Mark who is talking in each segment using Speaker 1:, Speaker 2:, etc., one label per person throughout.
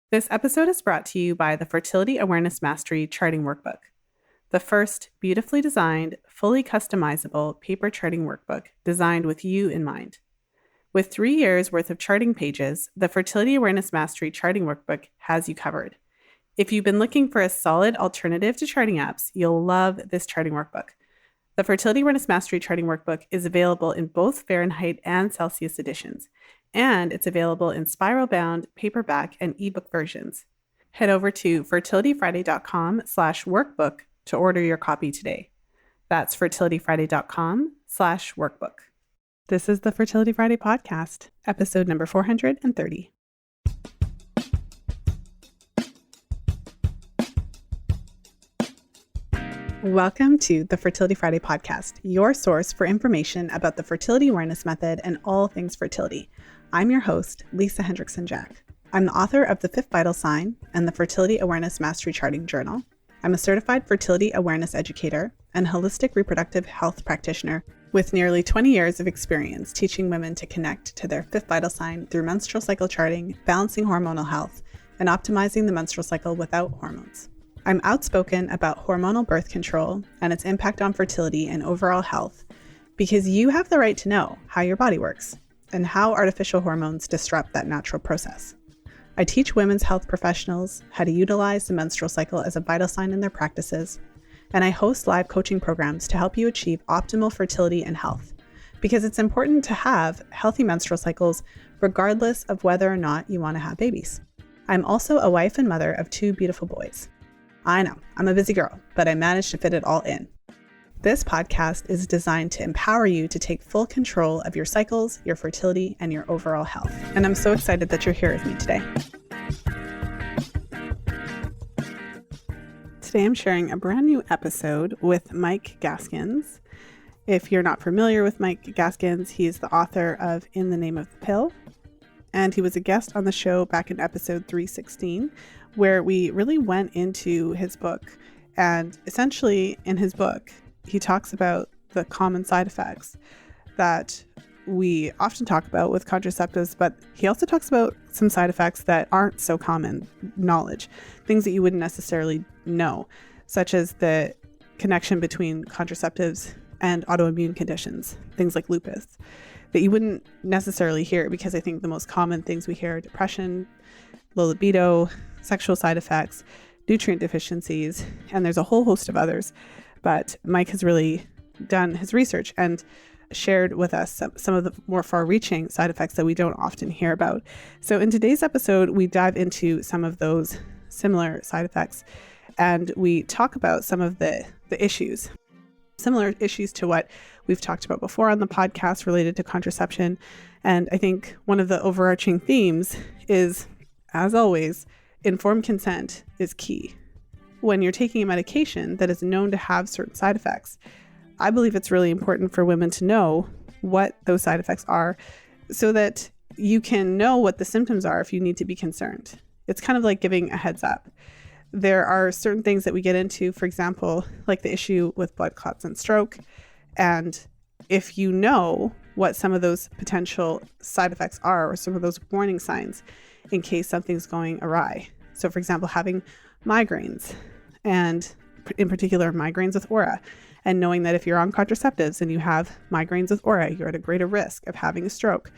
Speaker 1: This episode is brought to you by the Fertility Awareness Mastery Charting Workbook, the first beautifully designed, fully customizable paper charting workbook designed with you in mind. With 3 years worth of charting pages, the Fertility Awareness Mastery Charting Workbook has you covered. If you've been looking for a solid alternative to charting apps, you'll love this charting workbook. The Fertility Awareness Mastery Charting Workbook is available in both Fahrenheit and Celsius editions, and it's available in spiral-bound, paperback, and ebook versions. Head over to fertilityfriday.com/workbook to order your copy today. That's fertilityfriday.com/workbook. This is the Fertility Friday podcast, episode number 430. Welcome to the Fertility Friday podcast, your source for information about the fertility awareness method and all things fertility. I'm your host, Lisa Hendrickson-Jack. I'm the author of The Fifth Vital Sign and the Fertility Awareness Mastery Charting Journal. I'm a certified fertility awareness educator and holistic reproductive health practitioner with nearly 20 years of experience teaching women to connect to their fifth vital sign through menstrual cycle charting, balancing hormonal health, and optimizing the menstrual cycle without hormones. I'm outspoken about hormonal birth control and its impact on fertility and overall health because you have the right to know how your body works and how artificial hormones disrupt that natural process. I teach women's health professionals how to utilize the menstrual cycle as a vital sign in their practices, and I host live coaching programs to help you achieve optimal fertility and health because it's important to have healthy menstrual cycles regardless of whether or not you want to have babies. I'm also a wife and mother of 2 beautiful boys. I know, I'm a busy girl, but I managed to fit it all in. This podcast is designed to empower you to take full control of your cycles, your fertility, and your overall health. And I'm so excited that you're here with me today. Today I'm sharing a brand new episode with Mike Gaskins. If you're not familiar with Mike Gaskins, he's the author of In the Name of the Pill. And he was a guest on the show back in episode 316, where we really went into his book. And essentially in his book, he talks about the common side effects that we often talk about with contraceptives, but he also talks about some side effects that aren't so common knowledge, things that you wouldn't necessarily know, such as the connection between contraceptives and autoimmune conditions, things like lupus, that you wouldn't necessarily hear because I think the most common things we hear are depression, low libido, sexual side effects, nutrient deficiencies, and there's a whole host of others. But Mike has really done his research and shared with us some of the more far-reaching side effects that we don't often hear about. So in today's episode, we dive into some of those similar side effects, and we talk about some of the issues, similar issues to what we've talked about before on the podcast related to contraception. And I think one of the overarching themes is, as always, informed consent is key. When you're taking a medication that is known to have certain side effects, I believe it's really important for women to know what those side effects are so that you can know what the symptoms are if you need to be concerned. It's kind of like giving a heads up. There are certain things that we get into, for example, like the issue with blood clots and stroke. And if you know what some of those potential side effects are or some of those warning signs in case something's going awry. So for example, having migraines, and in particular migraines with aura, and knowing that if you're on contraceptives and you have migraines with aura, you're at a greater risk of having a stroke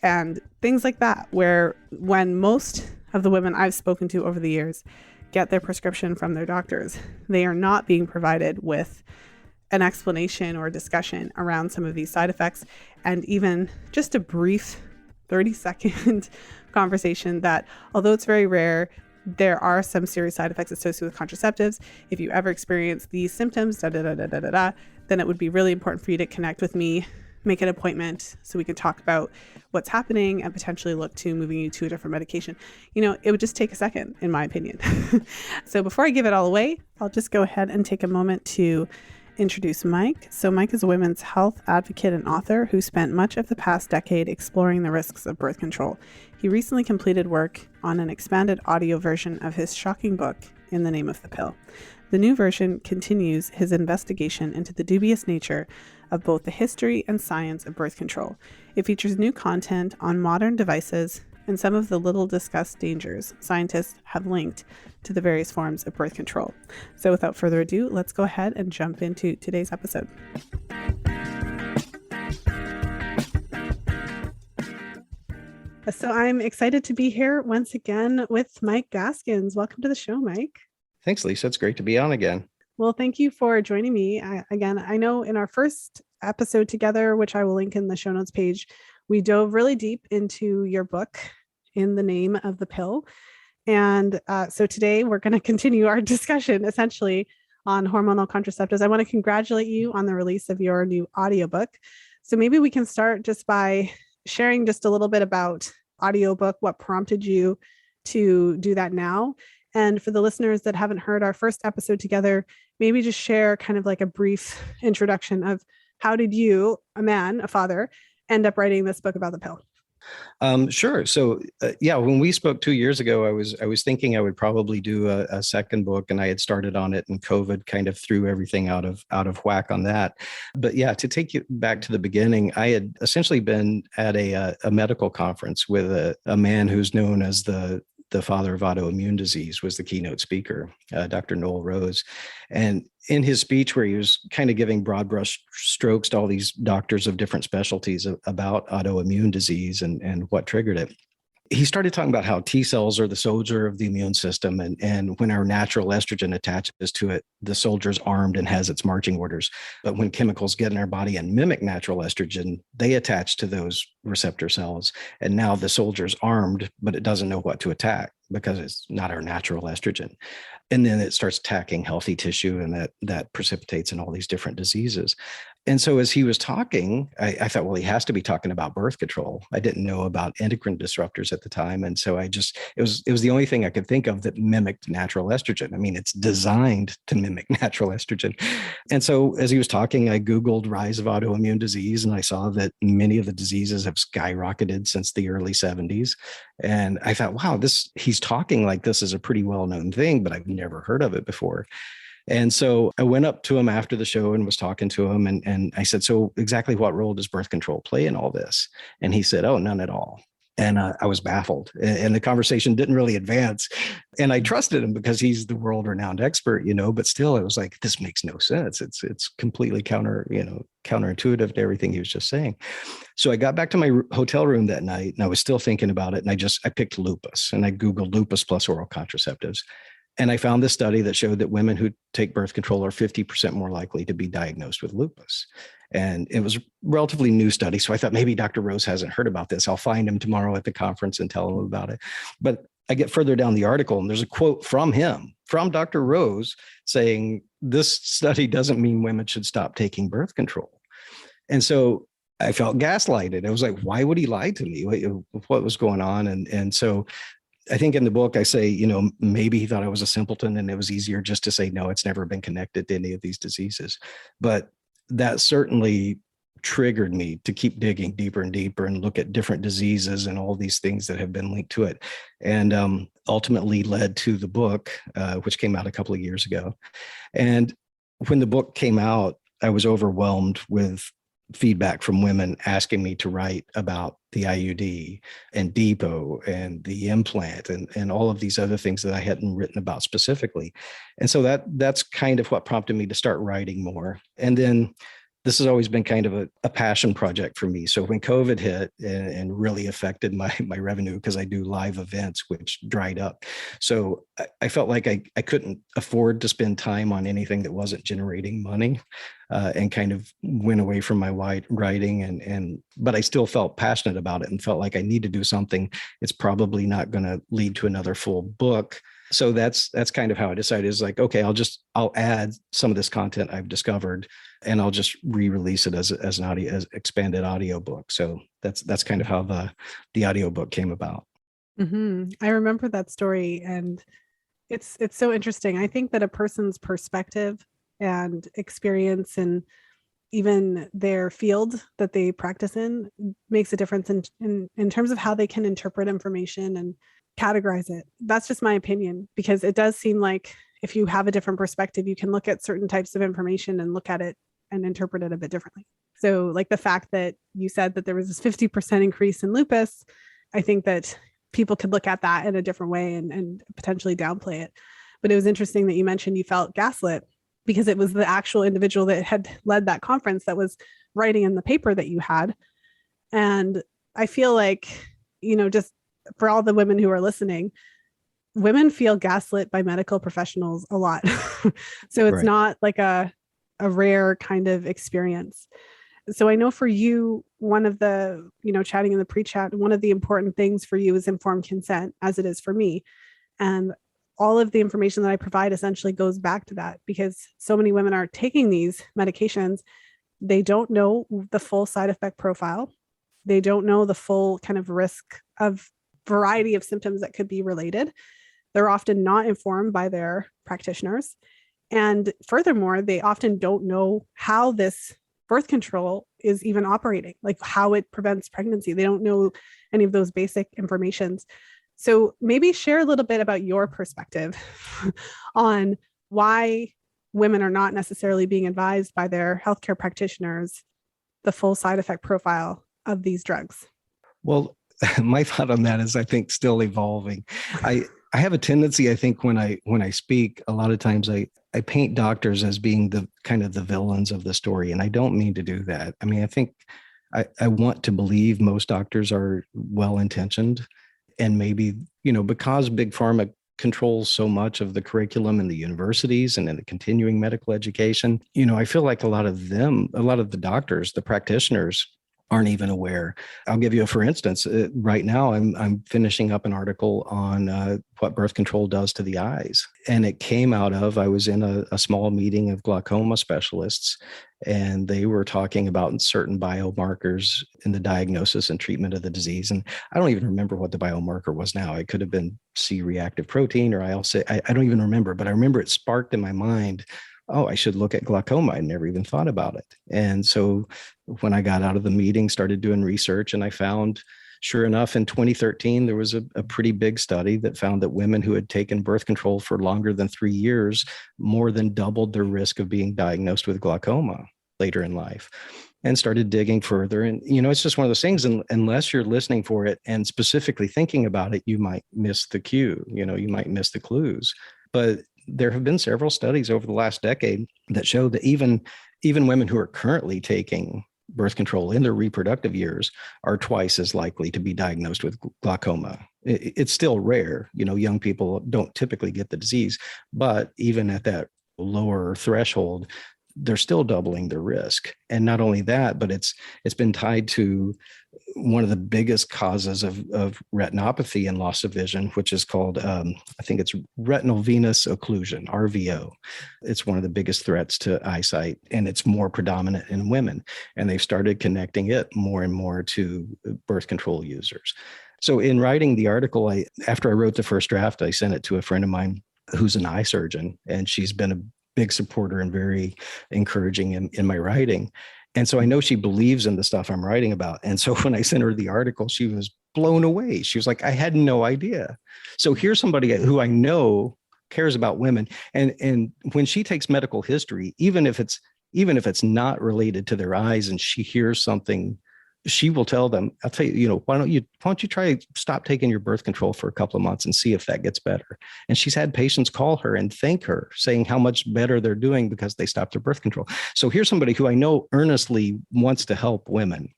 Speaker 1: and things like that, where when most of the women I've spoken to over the years get their prescription from their doctors, they are not being provided with an explanation or a discussion around some of these side effects, and even just a brief 30-second conversation that, although it's very rare, there are some serious side effects associated with contraceptives. If you ever experience these symptoms, then it would be really important for you to connect with me, make an appointment so we can talk about what's happening and potentially look to moving you to a different medication. You know, it would just take a second, in my opinion. So before I give it all away, I'll just go ahead and take a moment to introduce Mike. So Mike is a women's health advocate and author who spent much of the past decade exploring the risks of birth control. He recently completed work on an expanded audio version of his shocking book, In the Name of the Pill. The new version continues his investigation into the dubious nature of both the history and science of birth control. It features new content on modern devices and some of the little discussed dangers scientists have linked to the various forms of birth control. So without further ado, let's go ahead and jump into today's episode. So I'm excited to be here once again with Mike Gaskins. Welcome to the show, Mike.
Speaker 2: Thanks, Lisa. It's great to be on again.
Speaker 1: Well, thank you for joining me. I know in our first episode together, which I will link in the show notes page, we dove really deep into your book, In the Name of the Pill. And so today we're going to continue our discussion essentially on hormonal contraceptives. I want to congratulate you on the release of your new audiobook. So maybe we can start just by sharing just a little bit about audiobook, what prompted you to do that now. And for the listeners that haven't heard our first episode together, maybe just share kind of like a brief introduction of how did you, a man, a father, end up writing this book about the pill?
Speaker 2: Sure. So, when we spoke 2 years ago, I was thinking I would probably do a second book, and I had started on it, and COVID kind of threw everything out of whack on that. But yeah, to take you back to the beginning, I had essentially been at a medical conference with a man who's known as the father of autoimmune disease, was the keynote speaker, Dr. Noel Rose. And in his speech, where he was kind of giving broad brush strokes to all these doctors of different specialties about autoimmune disease and what triggered it, he started talking about how T cells are the soldier of the immune system. And when our natural estrogen attaches to it, the soldier's armed and has its marching orders. But when chemicals get in our body and mimic natural estrogen, they attach to those receptor cells. And now the soldier's armed, but it doesn't know what to attack because it's not our natural estrogen. And then it starts attacking healthy tissue, and that precipitates in all these different diseases. And so as he was talking, I thought, well, he has to be talking about birth control. I didn't know about endocrine disruptors at the time. And so it was the only thing I could think of that mimicked natural estrogen. I mean, it's designed to mimic natural estrogen. And so as he was talking, I Googled rise of autoimmune disease, and I saw that many of the diseases have skyrocketed since the early 70s. And I thought, wow, he's talking like this is a pretty well-known thing, but I've never heard of it before. And so I went up to him after the show and was talking to him. And I said, so exactly what role does birth control play in all this? And he said, oh, none at all. And I was baffled, and the conversation didn't really advance. And I trusted him because he's the world-renowned expert, but still it was like, this makes no sense. It's completely counterintuitive to everything he was just saying. So I got back to my hotel room that night, and I was still thinking about it. And I picked lupus, and I Googled lupus plus oral contraceptives. And I found this study that showed that women who take birth control are 50% more likely to be diagnosed with lupus. And it was a relatively new study. So I thought maybe Dr. Rose hasn't heard about this. I'll find him tomorrow at the conference and tell him about it. But I get further down the article, and there's a quote from him, from Dr. Rose, saying this study doesn't mean women should stop taking birth control. And so I felt gaslighted. I was like, why would he lie to me? What was going on? And so I think in the book, I say, maybe he thought I was a simpleton, and it was easier just to say, no, it's never been connected to any of these diseases. But that certainly triggered me to keep digging deeper and deeper and look at different diseases and all these things that have been linked to it. And ultimately led to the book, which came out a couple of years ago. And when the book came out, I was overwhelmed with feedback from women asking me to write about the IUD and depot and the implant and all of these other things that I hadn't written about specifically. And so that's kind of what prompted me to start writing more. And then this has always been kind of a passion project for me. So when COVID hit and really affected my revenue, because I do live events, which dried up. So I felt like I couldn't afford to spend time on anything that wasn't generating money, and kind of went away from my writing. But I still felt passionate about it and felt like I need to do something. It's probably not going to lead to another full book. So that's kind of how I decided. Is like, okay, I'll add some of this content I've discovered, and I'll just re-release it as an expanded audio book. So that's kind of how the audio book came about.
Speaker 1: Mm-hmm. I remember that story, and it's so interesting. I think that a person's perspective and experience and even their field that they practice in makes a difference in terms of how they can interpret information and categorize it. That's just my opinion, because it does seem like if you have a different perspective, you can look at certain types of information and look at it and interpret it a bit differently. So like the fact that you said that there was this 50% increase in lupus, I think that people could look at that in a different way and potentially downplay it. But it was interesting that you mentioned you felt gaslit because it was the actual individual that had led that conference that was writing in the paper that you had. And I feel like, just for all the women who are listening, women feel gaslit by medical professionals a lot. So it's
Speaker 2: Right.
Speaker 1: not like a rare kind of experience. So I know for you, one of the, chatting in the pre-chat, one of the important things for you is informed consent, as it is for me. And all of the information that I provide essentially goes back to that, because so many women are taking these medications. They don't know the full side effect profile. They don't know the full kind of risk of variety of symptoms that could be related. They're often not informed by their practitioners. And furthermore, they often don't know how this birth control is even operating, like how it prevents pregnancy. They don't know any of those basic informations. So maybe share a little bit about your perspective on why women are not necessarily being advised by their healthcare practitioners the full side effect profile of these drugs.
Speaker 2: Well, my thought on that is, I think, still evolving. I have a tendency, I think, when I speak, a lot of times I paint doctors as being the kind of the villains of the story. And I don't mean to do that. I mean, I think I want to believe most doctors are well-intentioned, and maybe, because Big Pharma controls so much of the curriculum in the universities and in the continuing medical education, I feel like a lot of the doctors, the practitioners, aren't even aware. I'll give you for instance, right now I'm finishing up an article on what birth control does to the eyes. And it came out of, I was in a small meeting of glaucoma specialists, and they were talking about certain biomarkers in the diagnosis and treatment of the disease. And I don't even remember what the biomarker was now. It could have been C-reactive protein, or I don't even remember, but I remember it sparked in my mind, oh, I should look at glaucoma. I never even thought about it. And so when I got out of the meeting, started doing research, and I found, sure enough, in 2013, there was a pretty big study that found that women who had taken birth control for longer than 3 years more than doubled their risk of being diagnosed with glaucoma later in life. And started digging further. And, it's just one of those things, unless you're listening for it and specifically thinking about it, you might miss the cue, you might miss the clues. But there have been several studies over the last decade that show that even women who are currently taking birth control in their reproductive years are twice as likely to be diagnosed with glaucoma. It's still rare. Young people don't typically get the disease, but even at that lower threshold, they're still doubling their risk. And not only that, but it's been tied to one of the biggest causes of retinopathy and loss of vision, which is called, I think it's retinal venous occlusion, RVO. It's one of the biggest threats to eyesight, and it's more predominant in women. And they've started connecting it more and more to birth control users. So in writing the article, after I wrote the first draft, I sent it to a friend of mine who's an eye surgeon, and she's been a big supporter and very encouraging in my writing. And so I know she believes in the stuff I'm writing about. And so when I sent her the article, she was blown away. She was like, I had no idea. So here's somebody who I know cares about women. And when she takes medical history, even if it's not related to their eyes, and she hears something, she will tell them, I'll tell you, why don't you try stop taking your birth control for a couple of months and see if that gets better. And she's had patients call her and thank her, saying how much better they're doing because they stopped their birth control. So here's somebody who I know earnestly wants to help women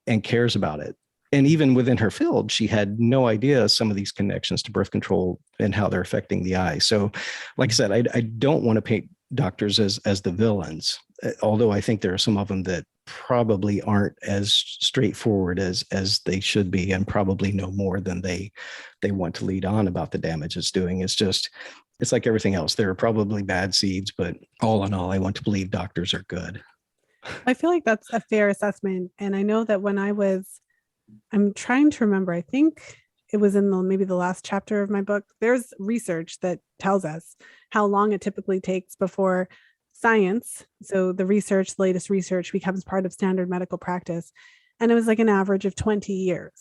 Speaker 2: and cares about it. And even within her field, she had no idea some of these connections to birth control and how they're affecting the eye. So like I said, I don't want to paint doctors as the villains, although I think there are some of them that probably aren't as straightforward as they should be, and probably know more than they want to lead on about the damage it's doing. It's like everything else. There are probably bad seeds, but all in all, I want to believe doctors are good.
Speaker 1: I feel like that's a fair assessment. And I know that when I'm trying to remember, I think it was in maybe the last chapter of my book, there's research that tells us how long it typically takes before science, so the latest research becomes part of standard medical practice. And it was like an average of 20 years.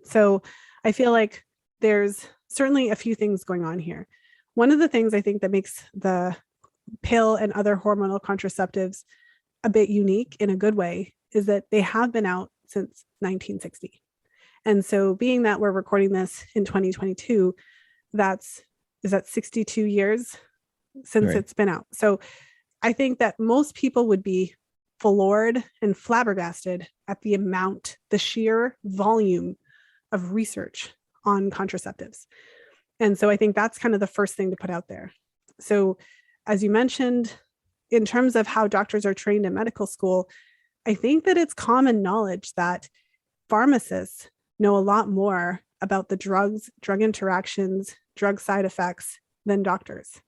Speaker 1: So I feel like there's certainly a few things going on here. One of the things I think that makes the pill and other hormonal contraceptives a bit unique in a good way is that they have been out since 1960. And so being that we're recording this in 2022, is that 62 years since it's been out. So I think that most people would be floored and flabbergasted at the sheer volume of research on contraceptives. And so I think that's kind of the first thing to put out there. So as you mentioned, in terms of how doctors are trained in medical school, I think that it's common knowledge that pharmacists know a lot more about the drugs, drug interactions, drug side effects than doctors.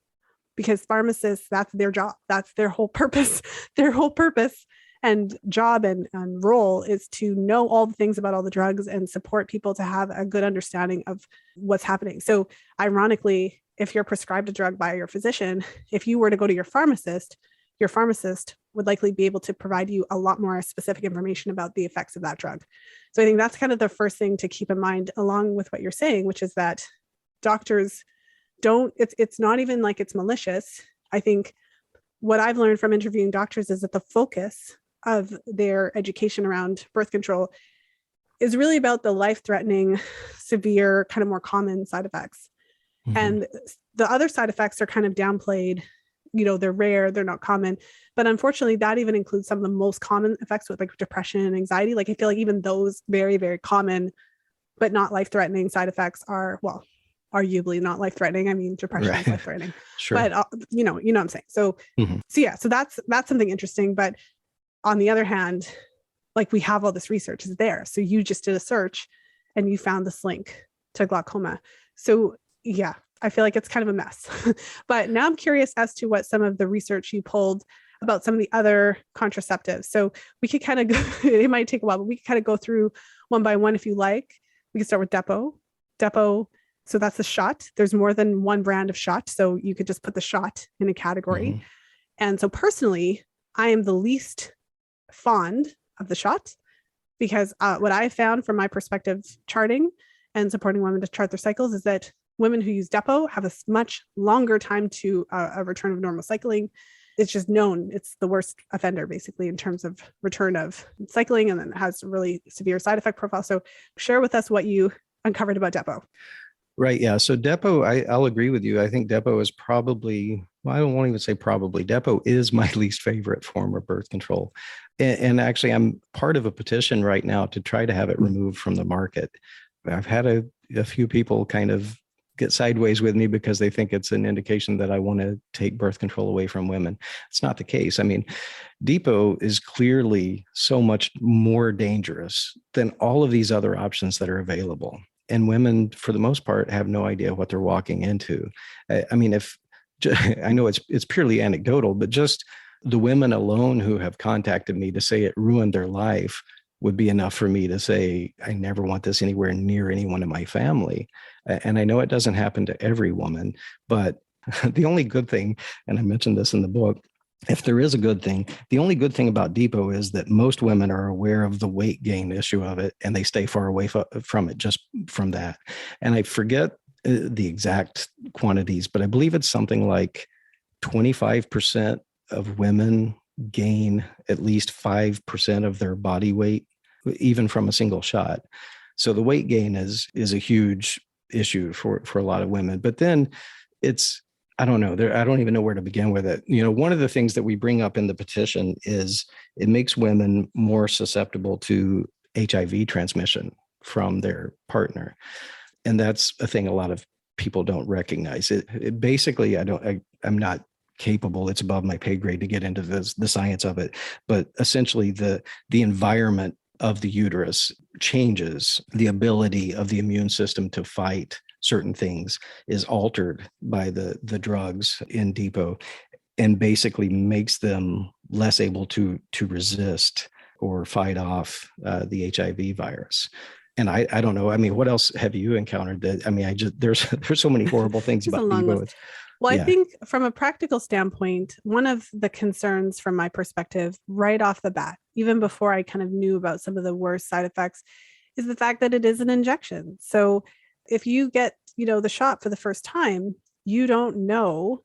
Speaker 1: Because pharmacists, that's their job. That's their whole purpose. Their whole purpose and job and role is to know all the things about all the drugs and support people to have a good understanding of what's happening. So ironically, if you're prescribed a drug by your physician, if you were to go to your pharmacist would likely be able to provide you a lot more specific information about the effects of that drug. So I think that's kind of the first thing to keep in mind, along with what you're saying, which is that doctors it's not even like it's malicious. I think what I've learned from interviewing doctors is that the focus of their education around birth control is really about the life-threatening, severe, kind of more common side effects. Mm-hmm. And the other side effects are kind of downplayed. They're rare, they're not common. But unfortunately, that even includes some of the most common effects with like depression and anxiety. Like I feel like even those very, very common, but not life-threatening side effects are, well, arguably not life-threatening. I mean, depression is life-threatening. Sure. But you know what I'm saying. So, mm-hmm. So that's something interesting. But on the other hand, like we have all this research is there. So you just did a search and you found this link to glaucoma. So yeah, I feel like it's kind of a mess. But now I'm curious as to what some of the research you pulled about some of the other contraceptives. So we could kind of go, it might take a while, but we could kind of go through one by one if you like. We can start with Depo. So that's a shot. There's more than one brand of shot. So you could just put the shot in a category. Mm-hmm. And so personally, I am the least fond of the shot because what I found from my perspective charting and supporting women to chart their cycles is that women who use Depo have a much longer time to a return of normal cycling. It's just known it's the worst offender basically in terms of return of cycling, and then it has a really severe side effect profile. So share with us what you uncovered about Depo.
Speaker 2: Right. Yeah. So Depo, I'll agree with you. I think Depo is probably, well, I don't want to even say probably, Depo is my least favorite form of birth control. And actually, I'm part of a petition right now to try to have it removed from the market. I've had a few people kind of get sideways with me because they think it's an indication that I want to take birth control away from women. It's not the case. I mean, Depo is clearly so much more dangerous than all of these other options that are available. And women, for the most part, have no idea what they're walking into. I mean, I know it's purely anecdotal, but just the women alone who have contacted me to say it ruined their life would be enough for me to say, I never want this anywhere near anyone in my family. And I know it doesn't happen to every woman, but the only good thing, and I mentioned this in the book, if there is a good thing, the only good thing about Depo is that most women are aware of the weight gain issue of it, and they stay far away from it just from that. And I forget the exact quantities, but I believe it's something like 25% of women gain at least 5% of their body weight, even from a single shot. So the weight gain is a huge issue for a lot of women. But then I don't know. I don't even know where to begin with it. One of the things that we bring up in the petition is it makes women more susceptible to HIV transmission from their partner. And that's a thing a lot of people don't recognize. It basically, I'm not capable. It's above my pay grade to get into the science of it. But essentially the environment of the uterus changes the ability of the immune system to fight certain things, is altered by the drugs in Depo, and basically makes them less able to resist or fight off the HIV virus. And I don't know. I mean, what else have you encountered? That I mean, there's so many horrible things about Depo.
Speaker 1: Well, yeah. I think from a practical standpoint, one of the concerns from my perspective, right off the bat, even before I kind of knew about some of the worst side effects, is the fact that it is an injection. So if you get, the shot for the first time, you don't know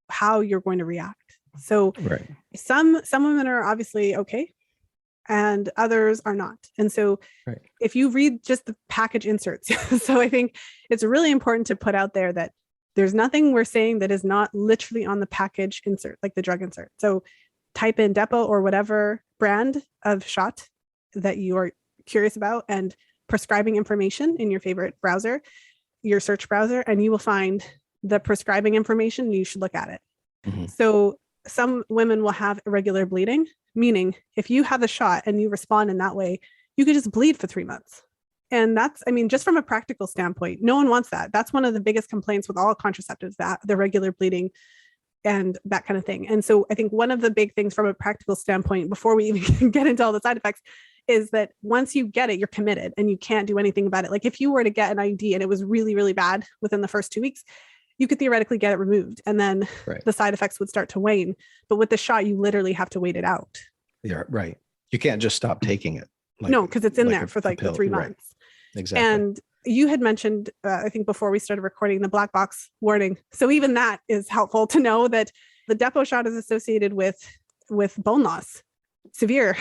Speaker 1: how you're going to react. So right. Some women are obviously okay. and others are not. And so
Speaker 2: Right.
Speaker 1: if you read just the package inserts, so I think it's really important to put out there that there's nothing we're saying that is not literally on the package insert, like the drug insert. So type in depot or whatever brand of shot that you are curious about and prescribing information in your favorite browser, your search browser, and you will find the prescribing information. You should look at it. Mm-hmm. So some women will have irregular bleeding, meaning if you have a shot and you respond in that way, you could just bleed for 3 months. And that's, I mean, just from a practical standpoint, no one wants that. That's one of the biggest complaints with all contraceptives, that the regular bleeding and that kind of thing. And so I think one of the big things from a practical standpoint, before we even get into all the side effects, is that once you get it, you're committed and you can't do anything about it. Like if you were to get an IUD and it was really, really bad within the first 2 weeks, you could theoretically get it removed and then the side effects would start to wane. But with the shot, you literally have to wait it out.
Speaker 2: Yeah, right. You can't just stop taking it.
Speaker 1: No, because it's in there for like the 3 months.
Speaker 2: Right. Exactly.
Speaker 1: And you had mentioned, I think before we started recording, the black box warning. So even that is helpful to know that the depot shot is associated with bone loss, severe.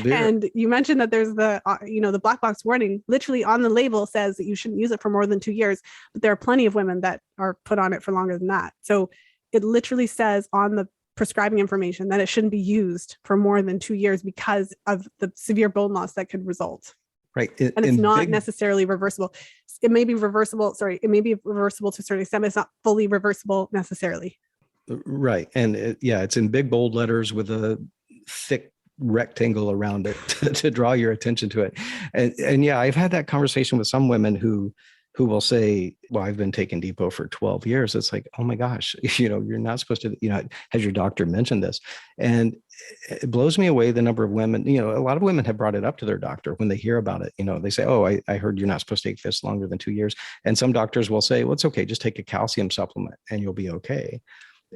Speaker 1: And you mentioned that there's the black box warning literally on the label says that you shouldn't use it for more than 2 years, but there are plenty of women that are put on it for longer than that. So it literally says on the prescribing information that it shouldn't be used for more than 2 years because of the severe bone loss that could result.
Speaker 2: Right.
Speaker 1: And it's not necessarily reversible. It may be reversible. It may be reversible to a certain extent. It's not fully reversible necessarily.
Speaker 2: Right. And it's in big bold letters with a thick rectangle around it to draw your attention to it. And yeah, I've had that conversation with some women who will say, well, I've been taking depot for 12 years. It's like, oh my gosh, you're not supposed to, has your doctor mentioned this? And it blows me away the number of women, a lot of women have brought it up to their doctor when they hear about it. They say, oh, I heard you're not supposed to take this longer than 2 years. And some doctors will say, well, it's okay, just take a calcium supplement and you'll be okay.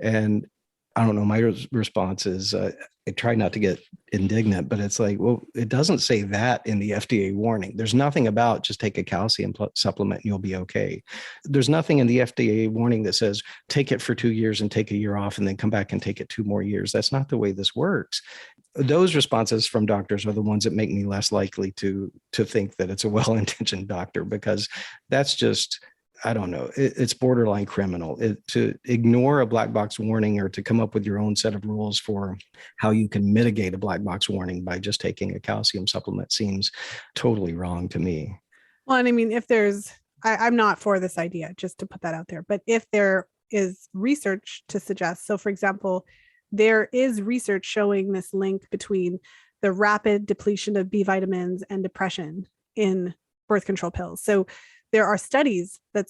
Speaker 2: And I don't know, my response is, I try not to get indignant, but it's like, well, it doesn't say that in the FDA warning. There's nothing about just take a calcium supplement and you'll be okay. There's nothing in the FDA warning that says take it for 2 years and take a year off and then come back and take it 2 more years. That's not the way this works. Those responses from doctors are the ones that make me less likely to think that it's a well-intentioned doctor, because that's just, I don't know, it's borderline criminal. To ignore a black box warning or to come up with your own set of rules for how you can mitigate a black box warning by just taking a calcium supplement seems totally wrong to me.
Speaker 1: Well, and I mean, if there's, I'm not for this idea, just to put that out there, but if there is research to suggest, so for example, there is research showing this link between the rapid depletion of B vitamins and depression in birth control pills. So there are studies that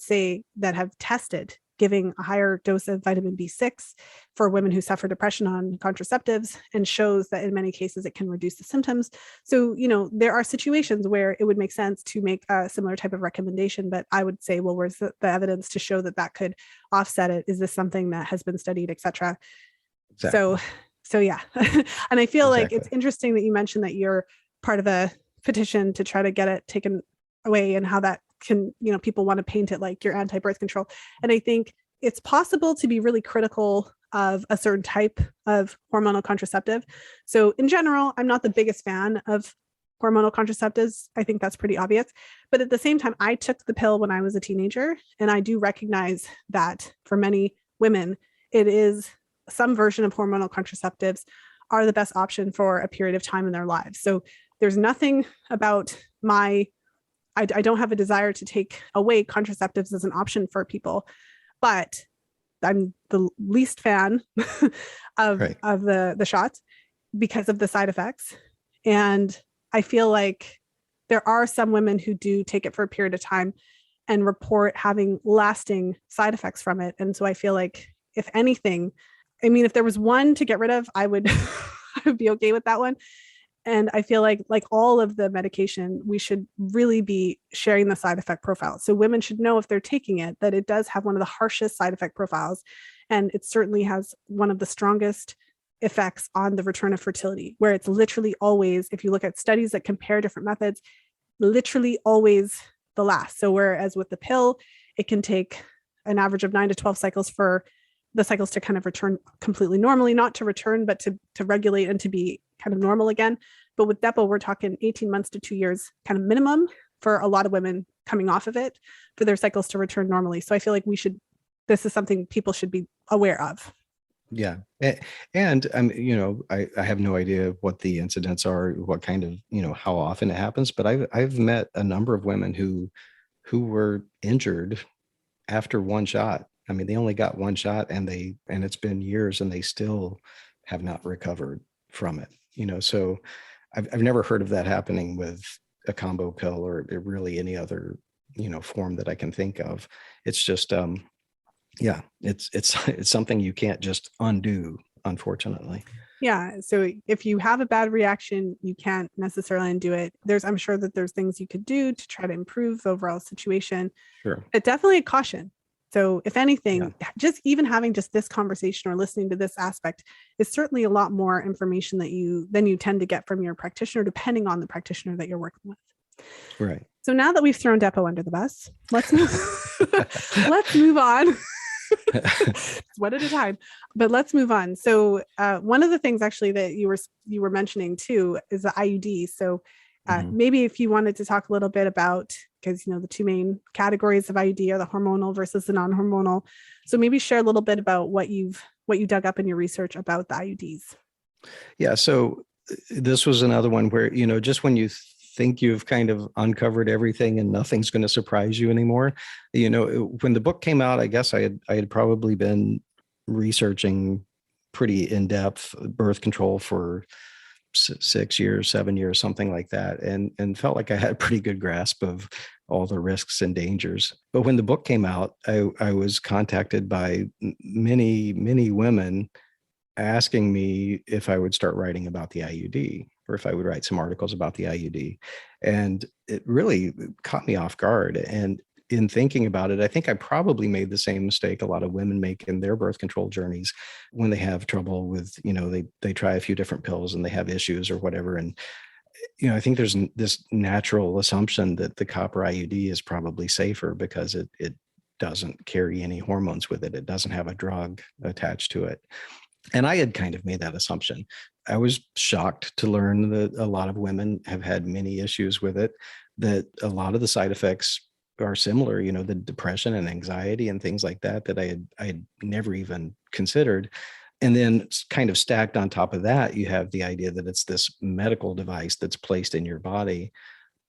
Speaker 1: have tested giving a higher dose of vitamin B6 for women who suffer depression on contraceptives, and shows that in many cases it can reduce the symptoms. So, there are situations where it would make sense to make a similar type of recommendation, but I would say, well, where's the evidence to show that could offset it? Is this something that has been studied, et cetera? Exactly. So yeah. And I feel like it's interesting that you mentioned that you're part of a petition to try to get it taken away, and how that can, people want to paint it like you're anti-birth control. And I think it's possible to be really critical of a certain type of hormonal contraceptive. So in general, I'm not the biggest fan of hormonal contraceptives. I think that's pretty obvious. But at the same time, I took the pill when I was a teenager, and I do recognize that for many women, it is some version of hormonal contraceptives are the best option for a period of time in their lives. So there's nothing about I don't have a desire to take away contraceptives as an option for people, but I'm the least fan of the shots because of the side effects. And I feel like there are some women who do take it for a period of time and report having lasting side effects from it. And so I feel like, if anything, I mean, if there was one to get rid of, I would be okay with that one. And I feel like all of the medication, we should really be sharing the side effect profile. So women should know if they're taking it, that it does have one of the harshest side effect profiles. And it certainly has one of the strongest effects on the return of fertility, where it's literally always, if you look at studies that compare different methods, literally always the last. So whereas with the pill, it can take an average of 9 to 12 cycles for the cycles to kind of return completely normally, not to return, but to regulate and to be kind of normal again. But with Depo, we're talking 18 months to 2 years kind of minimum for a lot of women coming off of it for their cycles to return normally. So I feel like this is something people should be aware of.
Speaker 2: Yeah. And I have no idea what the incidents are, what kind of, how often it happens, but I've met a number of women who were injured after one shot. I mean, they only got one shot and it's been years and they still have not recovered from it, so I've never heard of that happening with a combo pill or really any other, form that I can think of. It's just, yeah, it's something you can't just undo, unfortunately.
Speaker 1: Yeah. So if you have a bad reaction, you can't necessarily undo it. I'm sure that there's things you could do to try to improve the overall situation.
Speaker 2: Sure.
Speaker 1: But definitely a caution. So if anything, just even having just this conversation or listening to this aspect is certainly a lot more information than you tend to get from your practitioner, depending on the practitioner that you're working with.
Speaker 2: Right.
Speaker 1: So now that we've thrown Depo under the bus, let's move on. One at a time, but let's move on. So one of the things actually that you were mentioning too is the IUD. So maybe if you wanted to talk a little bit about, because the two main categories of IUD are the hormonal versus the non-hormonal. So maybe share a little bit about what you dug up in your research about the IUDs.
Speaker 2: Yeah. So this was another one where, just when you think you've kind of uncovered everything and nothing's going to surprise you anymore. When the book came out, I guess I had probably been researching pretty in-depth birth control for 6 years, 7 years, something like that, and felt like I had a pretty good grasp of all the risks and dangers. But when the book came out, I was contacted by many, many women asking me if I would start writing about the IUD or if I would write some articles about the IUD. And it really caught me off guard. And in thinking about it, I think I probably made the same mistake a lot of women make in their birth control journeys when they have trouble with, they try a few different pills and they have issues or whatever. And, I think there's this natural assumption that the copper IUD is probably safer because it doesn't carry any hormones with it. It doesn't have a drug attached to it. And I had kind of made that assumption. I was shocked to learn that a lot of women have had many issues with it, that a lot of the side effects are similar, the depression and anxiety and things like that I had never even considered. And then kind of stacked on top of that, you have the idea that it's this medical device that's placed in your body.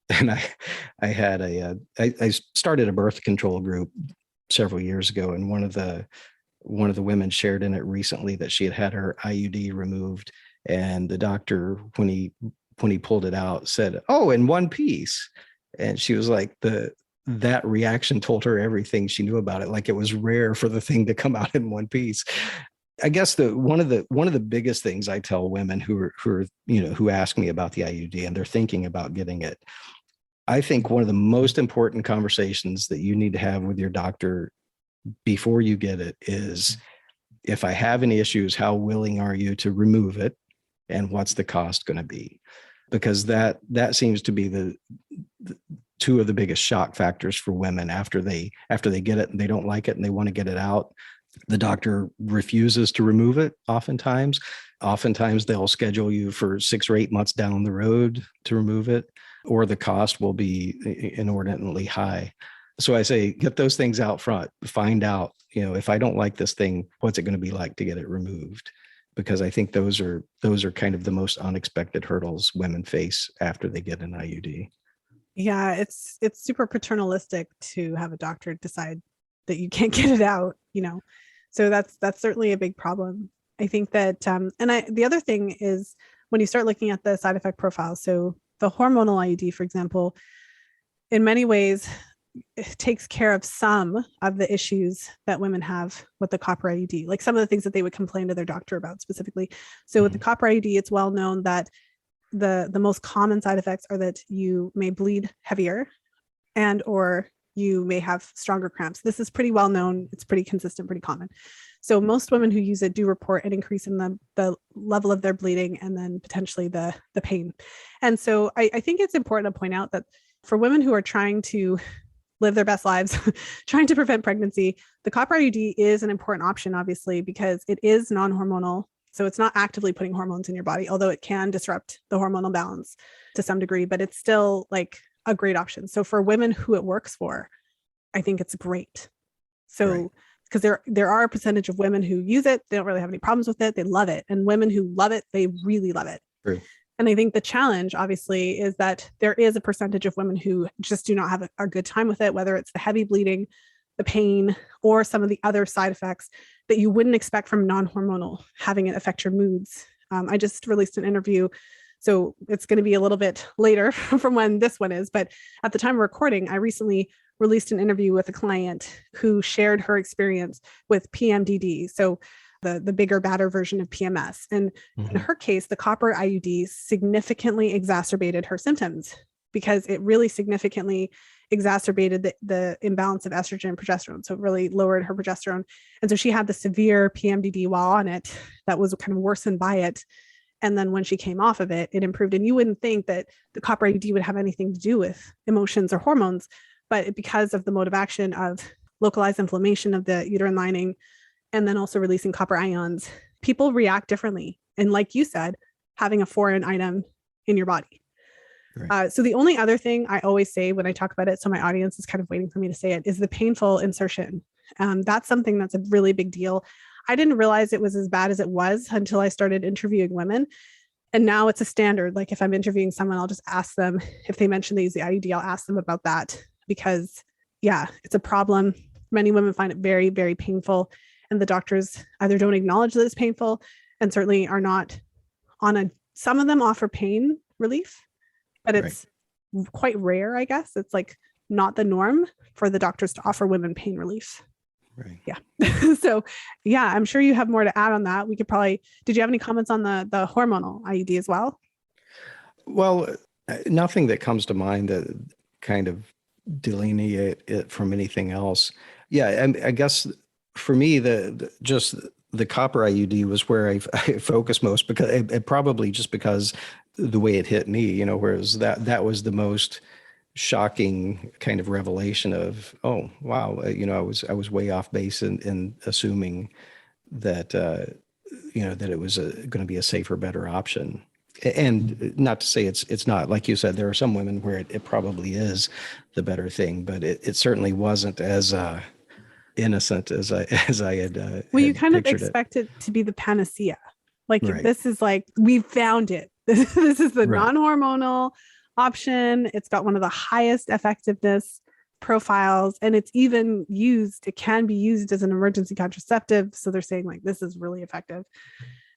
Speaker 2: And I started a birth control group several years ago, and one of the women shared in it recently that she had her IUD removed, and the doctor, when he pulled it out, said, "Oh, in one piece." And she was like, that reaction told her everything she knew about it. Like it was rare for the thing to come out in one piece. I guess one of the biggest things I tell women who ask me about the IUD and they're thinking about getting it, I think one of the most important conversations that you need to have with your doctor before you get it is, if I have any issues, how willing are you to remove it and what's the cost going to be? Because that seems to be the two of the biggest shock factors for women after they get it and they don't like it and they want to get it out. The doctor refuses to remove it oftentimes. Oftentimes they'll schedule you for 6 or 8 months down the road to remove it, or the cost will be inordinately high. So I say, get those things out front, find out, if I don't like this thing, what's it going to be like to get it removed? Because I think those are kind of the most unexpected hurdles women face after they get an IUD.
Speaker 1: Yeah, it's super paternalistic to have a doctor decide that you can't get it out, So that's certainly a big problem. I think that, the other thing is when you start looking at the side effect profile, so the hormonal IUD, for example, in many ways, it takes care of some of the issues that women have with the copper IUD, like some of the things that they would complain to their doctor about specifically. So with the copper IUD, it's well known that the most common side effects are that you may bleed heavier and or you may have stronger cramps. This is pretty well known. It's pretty consistent, pretty common. So most women who use it do report an increase in the level of their bleeding and then potentially the pain. And so I think it's important to point out that for women who are trying to live their best lives, trying to prevent pregnancy, the copper IUD is an important option, obviously, because it is non-hormonal. So it's not actively putting hormones in your body, although it can disrupt the hormonal balance to some degree, but it's still like a great option. So for women who it works for, I think it's great. So because there are a percentage of women who use it, they don't really have any problems with it, they love it. And women who love it, they really love it.
Speaker 2: True.
Speaker 1: And I think the challenge, obviously, is that there is a percentage of women who just do not have a good time with it, whether it's the heavy bleeding, the pain, or some of the other side effects that you wouldn't expect from non-hormonal, having it affect your moods. I just released an interview, so it's going to be a little bit later from when this one is, but at the time of recording, I recently released an interview with a client who shared her experience with PMDD. So the bigger, badder version of PMS. And in her case, the copper IUD significantly exacerbated her symptoms because it really significantly exacerbated the imbalance of estrogen and progesterone. So it really lowered her progesterone. And so she had the severe PMDD while on it that was kind of worsened by it. And then when she came off of it, it improved. And you wouldn't think that the copper IUD would have anything to do with emotions or hormones, but because of the mode of action of localized inflammation of the uterine lining, and then also releasing copper ions, people react differently. And like you said, having a foreign item in your body. Right. So the only other thing I always say when I talk about it, so my audience is kind of waiting for me to say it, is the painful insertion. That's something that's a really big deal. I didn't realize it was as bad as it was until I started interviewing women. And now it's a standard. Like if I'm interviewing someone, I'll just ask them if they mention they use the IUD, I'll ask them about that because it's a problem. Many women find it very, very painful. And the doctors either don't acknowledge that it's painful and certainly are not some of them offer pain relief, but it's quite rare, I guess. It's like not the norm for the doctors to offer women pain relief. Right. Yeah. So I'm sure you have more to add on that. We could probably, did you have any comments on the hormonal IUD as well?
Speaker 2: Well, nothing that comes to mind that kind of delineate it from anything else. Yeah. I guess for me, the copper IUD was where I focused most because it probably just because the way it hit me, whereas that was the most shocking kind of revelation of, oh, wow, I was way off base in assuming that, that it was going to be a safer, better option. And not to say it's not, like you said, there are some women where it probably is the better thing, but it certainly wasn't as innocent as I had.
Speaker 1: Well, you kind of expect it to be the panacea. Like this is like, we found it. This is the non-hormonal option. It's got one of the highest effectiveness profiles, and it's even used. It can be used as an emergency contraceptive. So they're saying like this is really effective.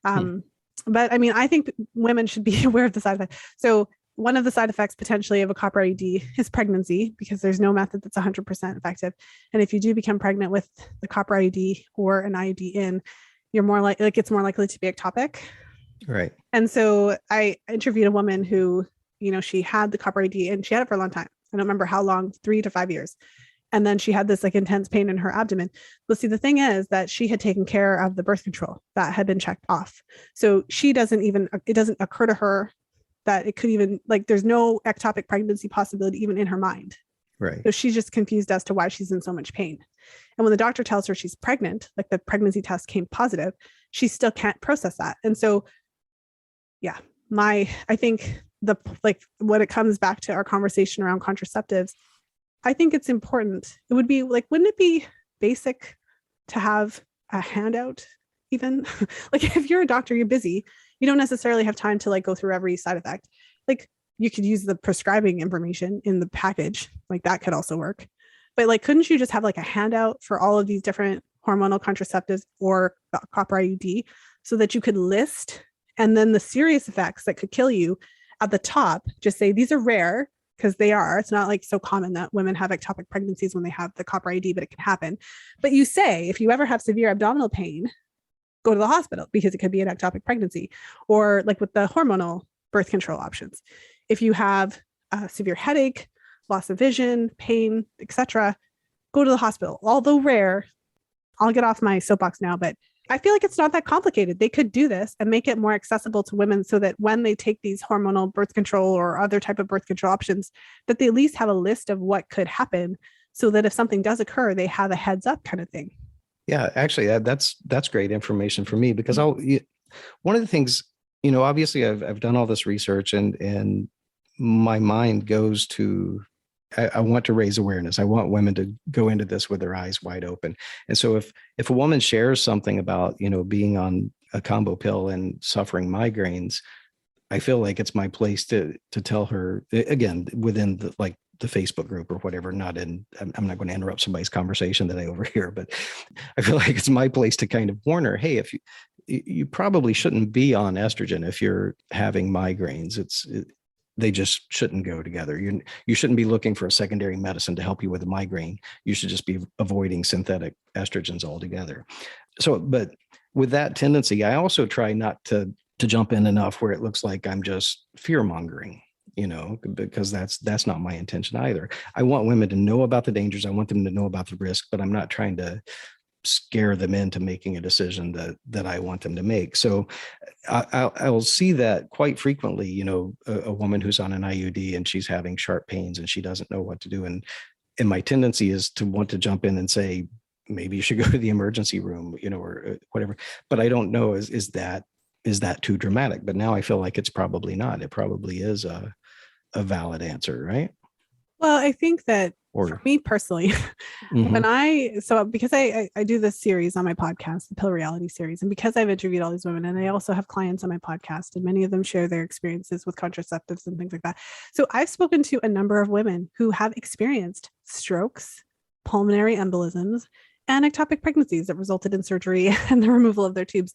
Speaker 1: But I mean, I think women should be aware of the side effects. So one of the side effects potentially of a copper IUD is pregnancy, because there's no method that's 100% effective. And if you do become pregnant with the copper IUD or an IUD in, you're more like it's more likely to be ectopic.
Speaker 2: Right.
Speaker 1: And so I interviewed a woman who, she had the copper IUD and she had it for a long time. I don't remember how long, 3 to 5 years. And then she had this like intense pain in her abdomen. But see, the thing is that she had taken care of the birth control that had been checked off. So it doesn't occur to her that it could even, like, there's no ectopic pregnancy possibility even in her mind.
Speaker 2: Right.
Speaker 1: So she's just confused as to why she's in so much pain. And when the doctor tells her she's pregnant, like the pregnancy test came positive, she still can't process that. And so, I think when it comes back to our conversation around contraceptives, I think it's important. It would be like, wouldn't it be basic to have a handout even? Like if you're a doctor, you're busy. You don't necessarily have time to like go through every side effect. Like you could use the prescribing information in the package. Like that could also work. But like, couldn't you just have like a handout for all of these different hormonal contraceptives or copper IUD so that you could list, and then the serious effects that could kill you at the top, just say these are rare, because they are. It's not like so common that women have ectopic pregnancies when they have the copper IUD, but it can happen. But you say, if you ever have severe abdominal pain, go to the hospital because it could be an ectopic pregnancy. Or like with the hormonal birth control options, if you have a severe headache, loss of vision, pain, etc., go to the hospital. Although rare, I'll get off my soapbox now, but I feel like it's not that complicated. They could do this and make it more accessible to women so that when they take these hormonal birth control or other type of birth control options, that they at least have a list of what could happen so that if something does occur, they have a heads up kind of thing.
Speaker 2: Yeah, actually, that's great information for me, because One of the things, obviously I've done all this research, and my mind goes to, I want to raise awareness. I want women to go into this with their eyes wide open. And so if a woman shares something about, being on a combo pill and suffering migraines, I feel like it's my place to tell her, again, within the Facebook group or whatever, I'm not going to interrupt somebody's conversation that I overhear, but I feel like it's my place to kind of warn her, hey, if you probably shouldn't be on estrogen if you're having migraines. They just shouldn't go together. You shouldn't be looking for a secondary medicine to help you with a migraine. You should just be avoiding synthetic estrogens altogether. So, but with that tendency, I also try not to jump in enough where it looks like I'm just fear mongering, because that's not my intention either. I want women to know about the dangers. I want them to know about the risk, but I'm not trying to scare them into making a decision that I want them to make. So I'll see that quite frequently, a woman who's on an IUD and she's having sharp pains and she doesn't know what to do. And my tendency is to want to jump in and say, maybe you should go to the emergency room, or whatever. But I don't know, is that too dramatic? But now I feel like it's probably not. It probably is a valid answer, right?
Speaker 1: Well, I think that for me personally,
Speaker 2: mm-hmm.
Speaker 1: because I do this series on my podcast, the Pill Reality series, and because I've interviewed all these women, and I also have clients on my podcast, and many of them share their experiences with contraceptives and things like that. So I've spoken to a number of women who have experienced strokes, pulmonary embolisms, and ectopic pregnancies that resulted in surgery and the removal of their tubes.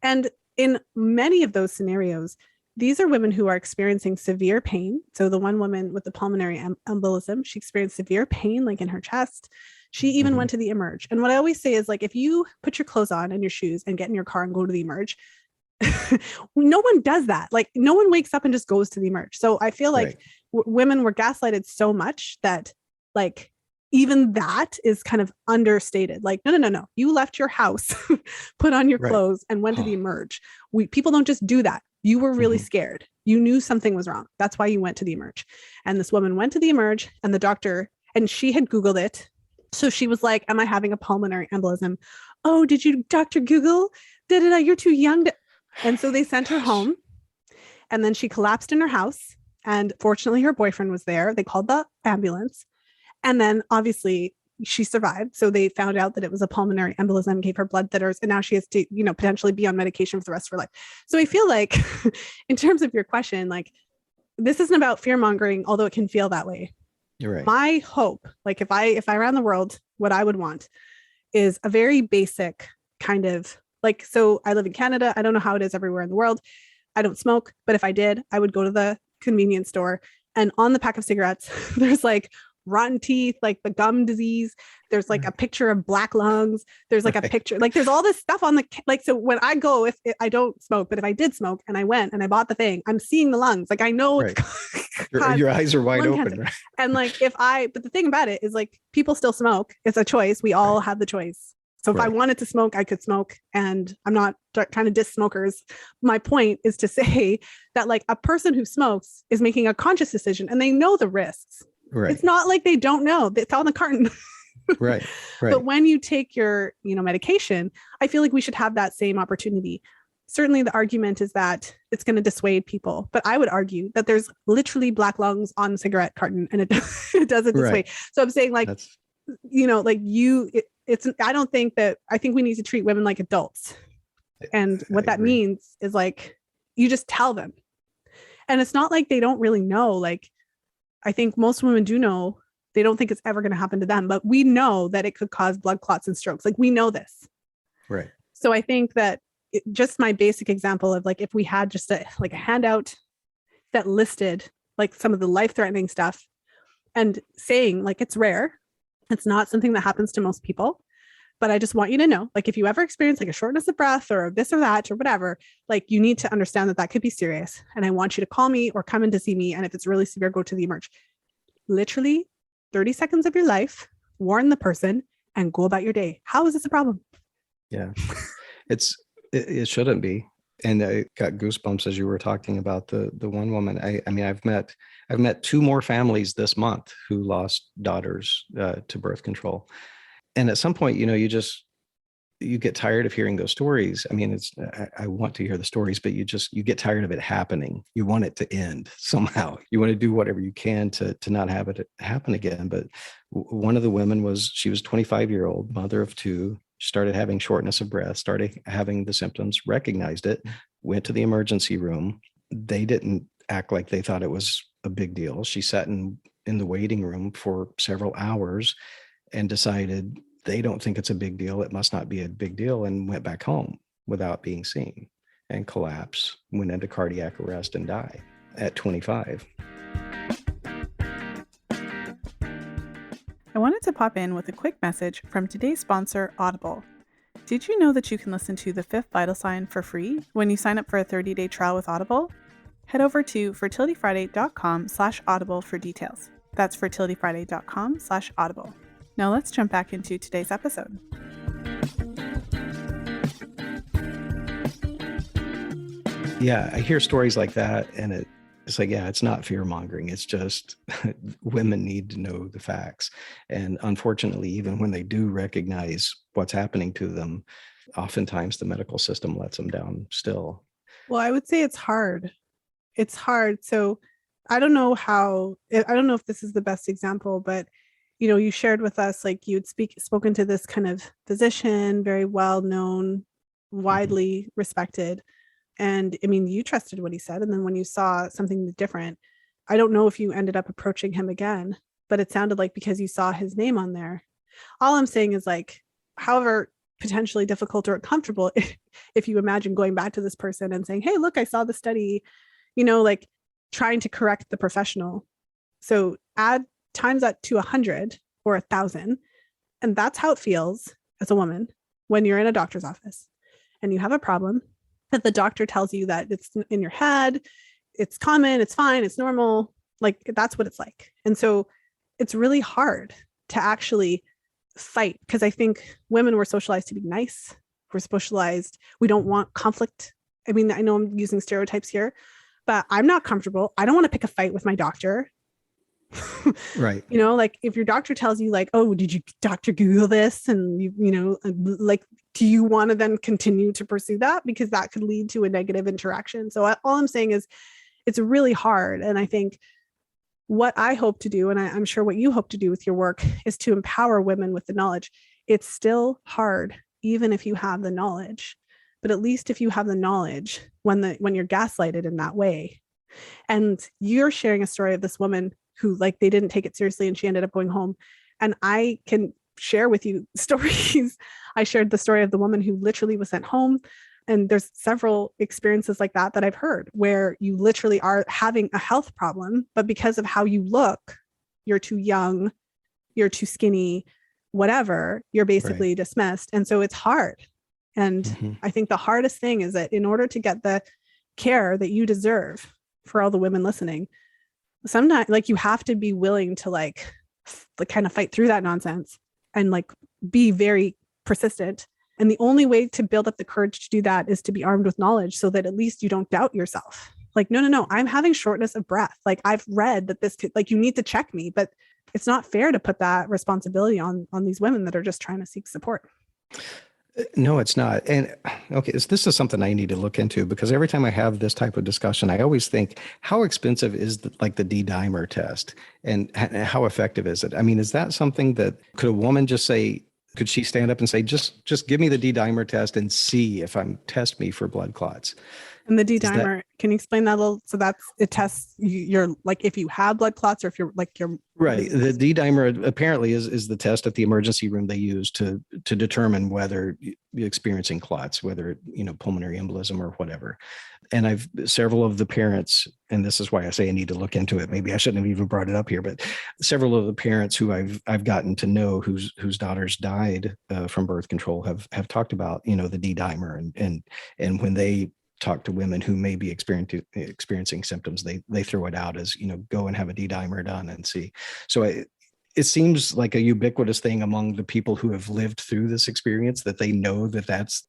Speaker 1: And in many of those scenarios, these are women who are experiencing severe pain. So the one woman with the pulmonary embolism, she experienced severe pain, like in her chest. She even went to the Emerge. And what I always say is, like, if you put your clothes on and your shoes and get in your car and go to the Emerge, no one does that. Like, no one wakes up and just goes to the Emerge. So I feel like women were gaslighted so much that, like, even that is kind of understated. Like, no. You left your house, put on your clothes, and went to the Emerge. People don't just do that. You were really scared. You knew something was wrong. That's why you went to the Emerge. And this woman went to the Emerge, and the doctor, and she had Googled it. So she was like, am I having a pulmonary embolism? Oh, did you Dr. Google? You're too young to. And so they sent her home, and then she collapsed in her house. And fortunately, her boyfriend was there. They called the ambulance. And then obviously she survived. So they found out that it was a pulmonary embolism, gave her blood thinners, and now she has to, potentially be on medication for the rest of her life. So I feel like in terms of your question, like, this isn't about fear mongering, although it can feel that way.
Speaker 2: You're right.
Speaker 1: My hope, like if I ran the world, what I would want is a very basic kind of like, so I live in Canada. I don't know how it is everywhere in the world. I don't smoke, but if I did, I would go to the convenience store, and on the pack of cigarettes, there's like rotten teeth, like the gum disease. There's like a picture of black lungs. There's like a picture, like there's all this stuff on the, like, so when I go, if I don't smoke, but if I did smoke and I went and I bought the thing, I'm seeing the lungs. Like, I know it's
Speaker 2: your eyes are wide open. Right?
Speaker 1: And like, but the thing about it is, like, people still smoke. It's a choice. We all have the choice. So if I wanted to smoke, I could smoke, and I'm not trying to diss smokers. My point is to say that, like, a person who smokes is making a conscious decision, and they know the risks. Right. It's not like they don't know. It's on the carton. Right. But when you take your, medication, I feel like we should have that same opportunity. Certainly the argument is that it's going to dissuade people, but I would argue that there's literally black lungs on the cigarette carton, and it doesn't dissuade. So I'm saying, like, I think we need to treat women like adults. And what that means is, like, you just tell them. And it's not like they don't really know. Like, I think most women do know. They don't think it's ever going to happen to them, but we know that it could cause blood clots and strokes. Like, we know this. Right. So I think that just my basic example of, like, if we had just a handout that listed, like, some of the life-threatening stuff, and saying, like, it's rare. It's not something that happens to most people. But I just want you to know, like, if you ever experience like a shortness of breath or this or that or whatever, like, you need to understand that could be serious. And I want you to call me or come in to see me. And if it's really severe, go to the Emerge. Literally 30 seconds of your life, warn the person, and go about your day. How is this a problem? Yeah, it shouldn't be. And I got goosebumps as you were talking about the one woman. I mean, I've met two more families this month who lost daughters to birth control. And at some point, you just,
Speaker 2: you get tired of hearing those stories. I mean, I want to hear the stories, but you get tired of it happening. You want it to end somehow. You want to do whatever you can to not have it happen again. But one of the women she was 25-year-old, mother of two, started having shortness of breath, started having the symptoms, recognized it, went to the emergency room. They didn't act like they thought it was a big deal. She sat in the waiting room for several hours and decided they don't think it's a big deal. It must not be a big deal, and went back home without being seen and collapsed, went into cardiac arrest and died at 25.
Speaker 1: I wanted to pop in with a quick message from today's sponsor, Audible. Did you know that you can listen to The Fifth Vital Sign for free when you sign up for a 30-day trial with Audible? Head over to fertilityfriday.com/audible for details. That's fertilityfriday.com/audible. Now let's jump back into today's episode.
Speaker 2: Yeah, I hear stories like that, and it's like, yeah, it's not fear mongering. It's just women need to know the facts. And unfortunately, even when they do recognize what's happening to them, oftentimes the medical system lets them down still.
Speaker 1: Well, I would say it's hard. It's hard. So I don't know if this is the best example, but you shared with us, like, you'd spoken to this kind of physician, very well known, widely respected. And I mean, you trusted what he said. And then when you saw something different, I don't know if you ended up approaching him again, but it sounded like because you saw his name on there. All I'm saying is, like, however potentially difficult or uncomfortable, if you imagine going back to this person and saying, hey, look, I saw the study, like trying to correct the professional. So times that to 100 or 1,000. And that's how it feels as a woman when you're in a doctor's office and you have a problem that the doctor tells you that it's in your head, it's common, it's fine, it's normal. Like, that's what it's like. And so it's really hard to actually fight, because I think women were socialized to be nice. We're socialized. We don't want conflict. I mean, I know I'm using stereotypes here, but I'm not comfortable. I don't want to pick a fight with my doctor.
Speaker 2: Right.
Speaker 1: Like, if your doctor tells you, like, oh, did you doctor Google this? And like, do you want to then continue to pursue that? Because that could lead to a negative interaction. So all I'm saying is it's really hard. And I think what I hope to do, and I'm sure what you hope to do with your work, is to empower women with the knowledge. It's still hard, even if you have the knowledge, but at least if you have the knowledge when you're gaslighted in that way. And you're sharing a story of this woman who, like, they didn't take it seriously and she ended up going home. And I can share with you stories. I shared the story of the woman who literally was sent home. And there's several experiences like that I've heard, where you literally are having a health problem, but because of how you look, you're too young, you're too skinny, whatever, you're basically dismissed. And so it's hard. And I think the hardest thing is that in order to get the care that you deserve, for all the women listening, sometimes, like, you have to be willing to like kind of fight through that nonsense and, like, be very persistent. And the only way to build up the courage to do that is to be armed with knowledge, so that at least you don't doubt yourself. Like, no, I'm having shortness of breath. Like, I've read that this could, like, you need to check me, but it's not fair to put that responsibility on these women that are just trying to seek support.
Speaker 2: No, it's not. And okay, this is something I need to look into, because every time I have this type of discussion, I always think, how expensive is the D-dimer test, and how effective is it? I mean, is that something that could a woman just say, could she stand up and say, just give me the D-dimer test and see if test me for blood clots?
Speaker 1: And the D-dimer, can you explain that a little? So it tests your, like, if you have blood clots, or if you're like, you're
Speaker 2: right. The D-dimer apparently is the test at the emergency room they use to determine whether you're experiencing clots, whether, pulmonary embolism or whatever. And several of the parents, and this is why I say I need to look into it. Maybe I shouldn't have even brought it up here, but several of the parents who I've gotten to know whose daughters died from birth control have talked about, the D-dimer, and when they talk to women who may be experiencing symptoms, they throw it out as, go and have a D-dimer done and see. So it seems like a ubiquitous thing among the people who have lived through this experience, that they know that's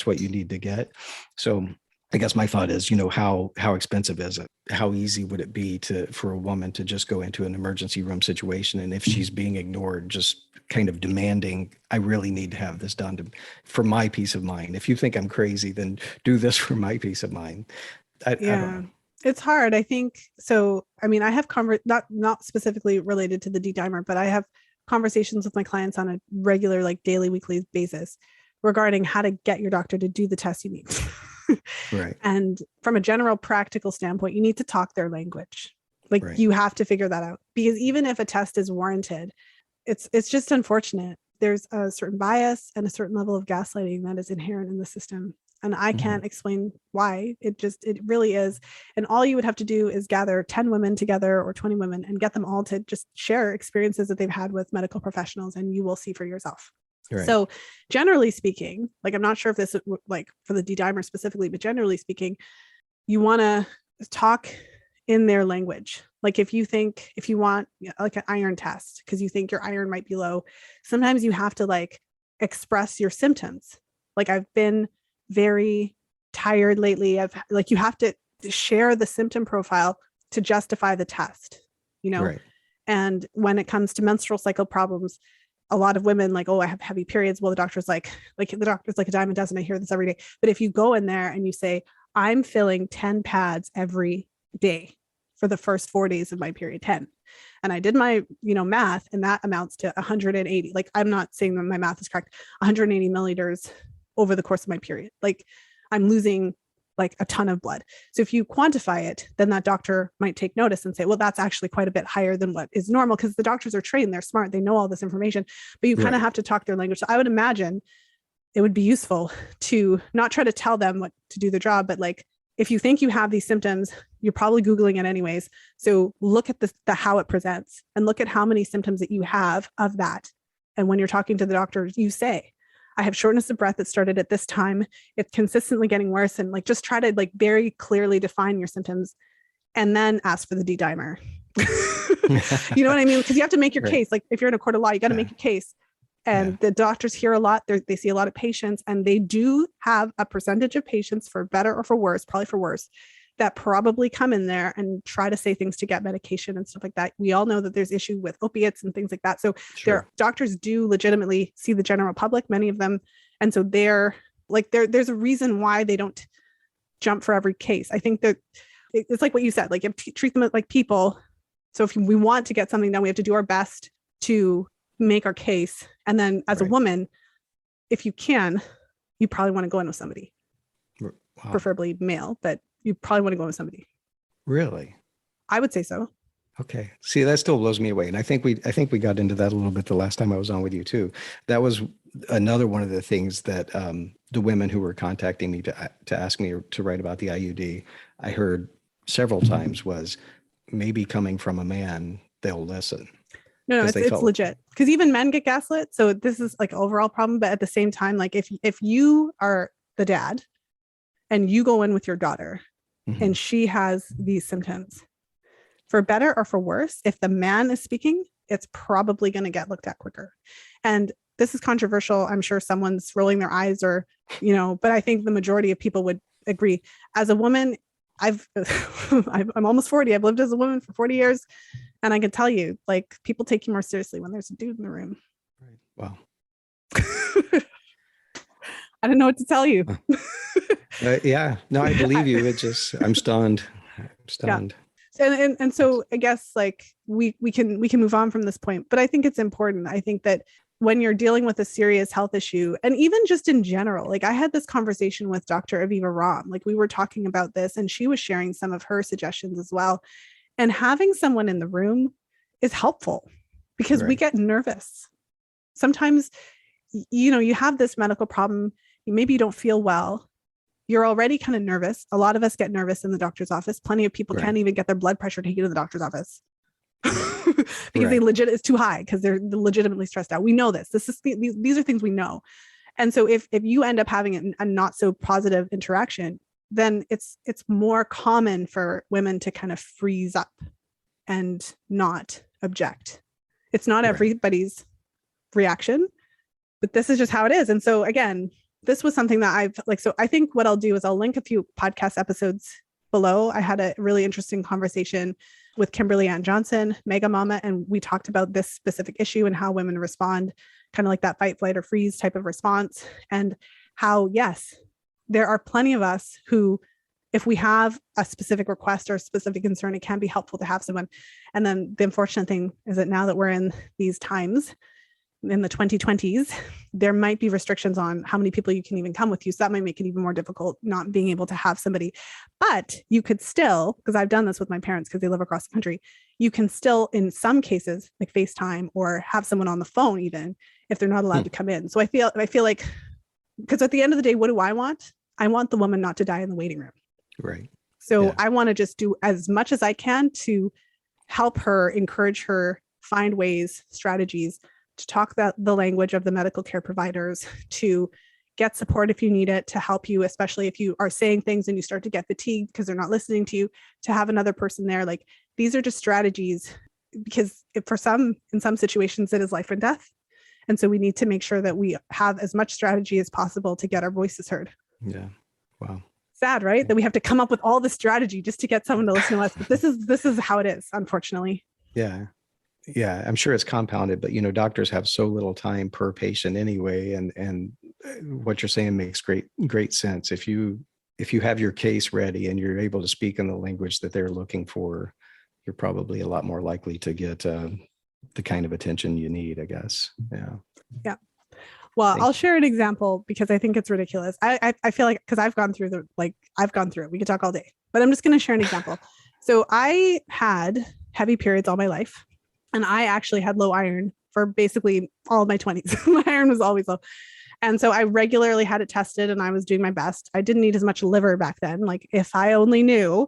Speaker 2: what you need to get. So I guess my thought is, how expensive is it? How easy would it be for a woman to just go into an emergency room situation, and if she's being ignored, just kind of demanding, I really need to have this done for my peace of mind. If you think I'm crazy, then do this for my peace of mind. I don't know.
Speaker 1: It's hard. I think so. I mean, I have not specifically related to the D-dimer, but I have conversations with my clients on a regular, like daily, weekly basis regarding how to get your doctor to do the test you need.
Speaker 2: Right.
Speaker 1: And from a general practical standpoint, you need to talk their language. Like
Speaker 2: Right.
Speaker 1: you have to figure that out, because even if a test is warranted, it's just unfortunate. There's a certain bias and a certain level of gaslighting that is inherent in the system. And I can't explain why. It really is. And all you would have to do is gather 10 women together or 20 women and get them all to just share experiences that they've had with medical professionals, and you will see for yourself. Right. So generally speaking, like, I'm not sure if this is like for the D-dimer specifically, but generally speaking, you want to talk in their language. Like if you want like an iron test because you think your iron might be low, sometimes you have to like express your symptoms. Like, I've been very tired lately. You have to share the symptom profile to justify the test, Right. And when it comes to menstrual cycle problems, a lot of women like, oh, I have heavy periods. Well, the doctor's like a dime a dozen. I hear this every day. But if you go in there and you say, I'm filling 10 pads every day for the first 4 days of my period, 10. And I did my, math, and that amounts to 180. Like, I'm not saying that my math is correct. 180 milliliters over the course of my period. Like, I'm losing like a ton of blood. So if you quantify it, then that doctor might take notice and say, well, that's actually quite a bit higher than what is normal, because the doctors are trained, they're smart, they know all this information, but you kind of have to talk their language. So I would imagine it would be useful to not try to tell them what to do their job, but like, if you think you have these symptoms, you're probably Googling it anyways. So look at the how it presents and look at how many symptoms that you have of that. And when you're talking to the doctor, you say, I have shortness of breath that started at this time. It's consistently getting worse. And like, just try to like very clearly define your symptoms and then ask for the D-dimer. You know what I mean? Because you have to make your case. Like, if you're in a court of law, you got to make your case. And the doctors hear a lot. They see a lot of patients, and they do have a percentage of patients, for better or for worse, probably for worse, that probably come in there and try to say things to get medication and stuff like that. We all know that there's issue with opiates and things like that. So their doctors do legitimately see the general public, many of them. And so there's a reason why they don't jump for every case. I think that it's like what you said, like, you treat them like people. So if we want to get something done, we have to do our best to make our case. And then as a woman, if you can, you probably want to go in with somebody, preferably male, but you probably want to go in with somebody.
Speaker 2: Really?
Speaker 1: I would say so.
Speaker 2: Okay. See, that still blows me away. And I think we got into that a little bit the last time I was on with you too. That was another one of the things that the women who were contacting me to ask me to write about the IUD, I heard several times was, maybe coming from a man, they'll listen.
Speaker 1: No, it's legit, because even men get gaslit. So this is like an overall problem. But at the same time, like, if you are the dad and you go in with your daughter and she has these symptoms, for better or for worse, if the man is speaking, it's probably going to get looked at quicker. And this is controversial. I'm sure someone's rolling their eyes or, but I think the majority of people would agree. As a woman, I'm almost 40. I've lived as a woman for 40 years. And I can tell you, like, people take you more seriously when there's a dude in the room.
Speaker 2: Right. Wow.
Speaker 1: I don't know what to tell you.
Speaker 2: Yeah, no, I believe you. I'm stunned.
Speaker 1: Yeah. And so I guess like we can move on from this point, but I think it's important. I think that when you're dealing with a serious health issue, and even just in general, like, I had this conversation with Dr. Aviva Ram, like, we were talking about this and she was sharing some of her suggestions as well. And having someone in the room is helpful, because we get nervous. Sometimes, you have this medical problem, maybe you don't feel well. You're already kind of nervous. A lot of us get nervous in the doctor's office. Plenty of people can't even get their blood pressure taken to the doctor's office because it's too high, because they're legitimately stressed out. We know this. These are things we know. And so if you end up having a not so positive interaction, then it's more common for women to kind of freeze up and not object. It's not everybody's reaction, but this is just how it is. And so again, this was something that I've like, so I think what I'll do is I'll link a few podcast episodes below. I had a really interesting conversation with Kimberly Ann Johnson, Mega Mama, and we talked about this specific issue and how women respond, kind of like that fight, flight, or freeze type of response, and how, yes, there are plenty of us who, if we have a specific request or a specific concern, it can be helpful to have someone. And then the unfortunate thing is that now that we're in these times, in the 2020s, there might be restrictions on how many people you can even come with you. So that might make it even more difficult not being able to have somebody. But you could still, because I've done this with my parents because they live across the country, you can still, in some cases, like FaceTime or have someone on the phone even if they're not allowed to come in. So I feel like, because at the end of the day, what do I want? I want the woman not to die in the waiting room.
Speaker 2: Right.
Speaker 1: So
Speaker 2: Yeah.
Speaker 1: I want to just do as much as I can to help her, encourage her, find ways, strategies to talk the language of the medical care providers, to get support if you need it, to help you, especially if you are saying things and you start to get fatigued because they're not listening to you, to have another person there. Like, these are just strategies, because in some situations, it is life and death. And so we need to make sure that we have as much strategy as possible to get our voices heard.
Speaker 2: Yeah. Wow.
Speaker 1: Sad, right? That we have to come up with all this strategy just to get someone to listen to us. But this is how it is, unfortunately.
Speaker 2: Yeah. Yeah, I'm sure it's compounded, but doctors have so little time per patient anyway, and what you're saying makes great sense. If you have your case ready and you're able to speak in the language that they're looking for, you're probably a lot more likely to get the kind of attention you need, I guess. Yeah.
Speaker 1: Yeah. Well, I'll share an example because I think it's ridiculous. I feel like, because I've gone through it. We could talk all day, but I'm just going to share an example. So I had heavy periods all my life. And I actually had low iron for basically all of my 20s. My iron was always low. And so I regularly had it tested and I was doing my best. I didn't need as much liver back then. Like, if I only knew,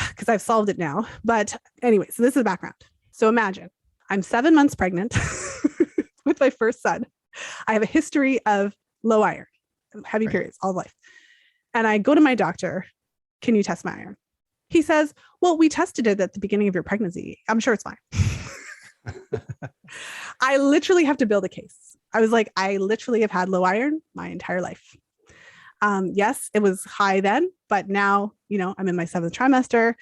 Speaker 1: because I've solved it now. But anyway, so this is the background. So imagine I'm 7 months pregnant with my first son. I have a history of low iron, heavy periods all life. And I go to my doctor, can you test my iron? He says, well, we tested it at the beginning of your pregnancy. I'm sure it's fine. I literally have to build a case. I was like, I literally have had low iron my entire life. Yes, it was high then, but now, I'm in my 7th trimester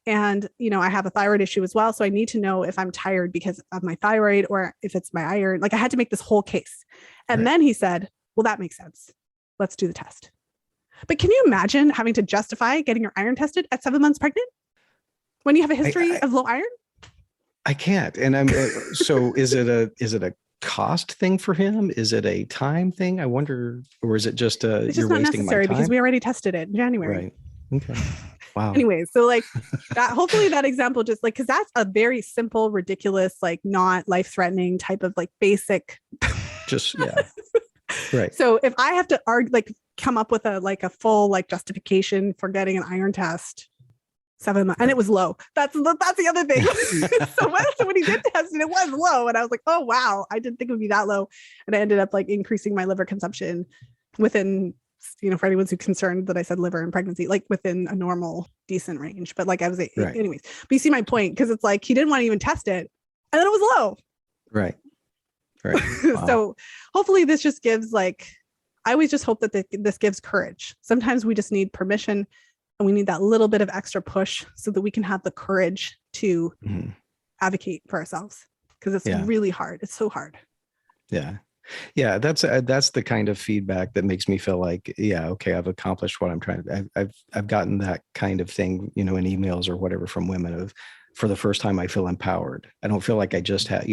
Speaker 1: and, I have a thyroid issue as well. So I need to know if I'm tired because of my thyroid or if it's my iron. Like, I had to make this whole case. And then he said, well, that makes sense. Let's do the test. But can you imagine having to justify getting your iron tested at 7 months pregnant when you have a history of low iron?
Speaker 2: I can't. And I'm so is it a cost thing for him? Is it a time thing? I wonder, or is it just
Speaker 1: it's just not necessary because we already tested it in January.
Speaker 2: Right. Okay. Wow.
Speaker 1: Anyway, so like that, hopefully that example just like, because that's a very simple, ridiculous, like not life-threatening type of like basic.
Speaker 2: Just, yeah. Right.
Speaker 1: So if I have to argue, like come up with a full like justification for getting an iron test, 7 months, and it was low. That's the other thing. So when he did test it, it was low, and I was like, oh wow, I didn't think it would be that low, and I ended up like increasing my liver consumption within, for anyone who's concerned that I said liver and pregnancy, like within a normal decent range. But like I was, anyways. But you see my point, because it's like he didn't want to even test it, and then it was low.
Speaker 2: Right. Wow.
Speaker 1: So hopefully this just gives I always just hope that this gives courage. Sometimes we just need permission. And we need that little bit of extra push so that we can have the courage to advocate for ourselves, because it's really hard. It's so hard.
Speaker 2: Yeah. Yeah. That's the kind of feedback that makes me feel like, yeah, okay, I've accomplished what I'm trying to, I've gotten that kind of thing, in emails or whatever from women for the first time, I feel empowered. I don't feel like I just had,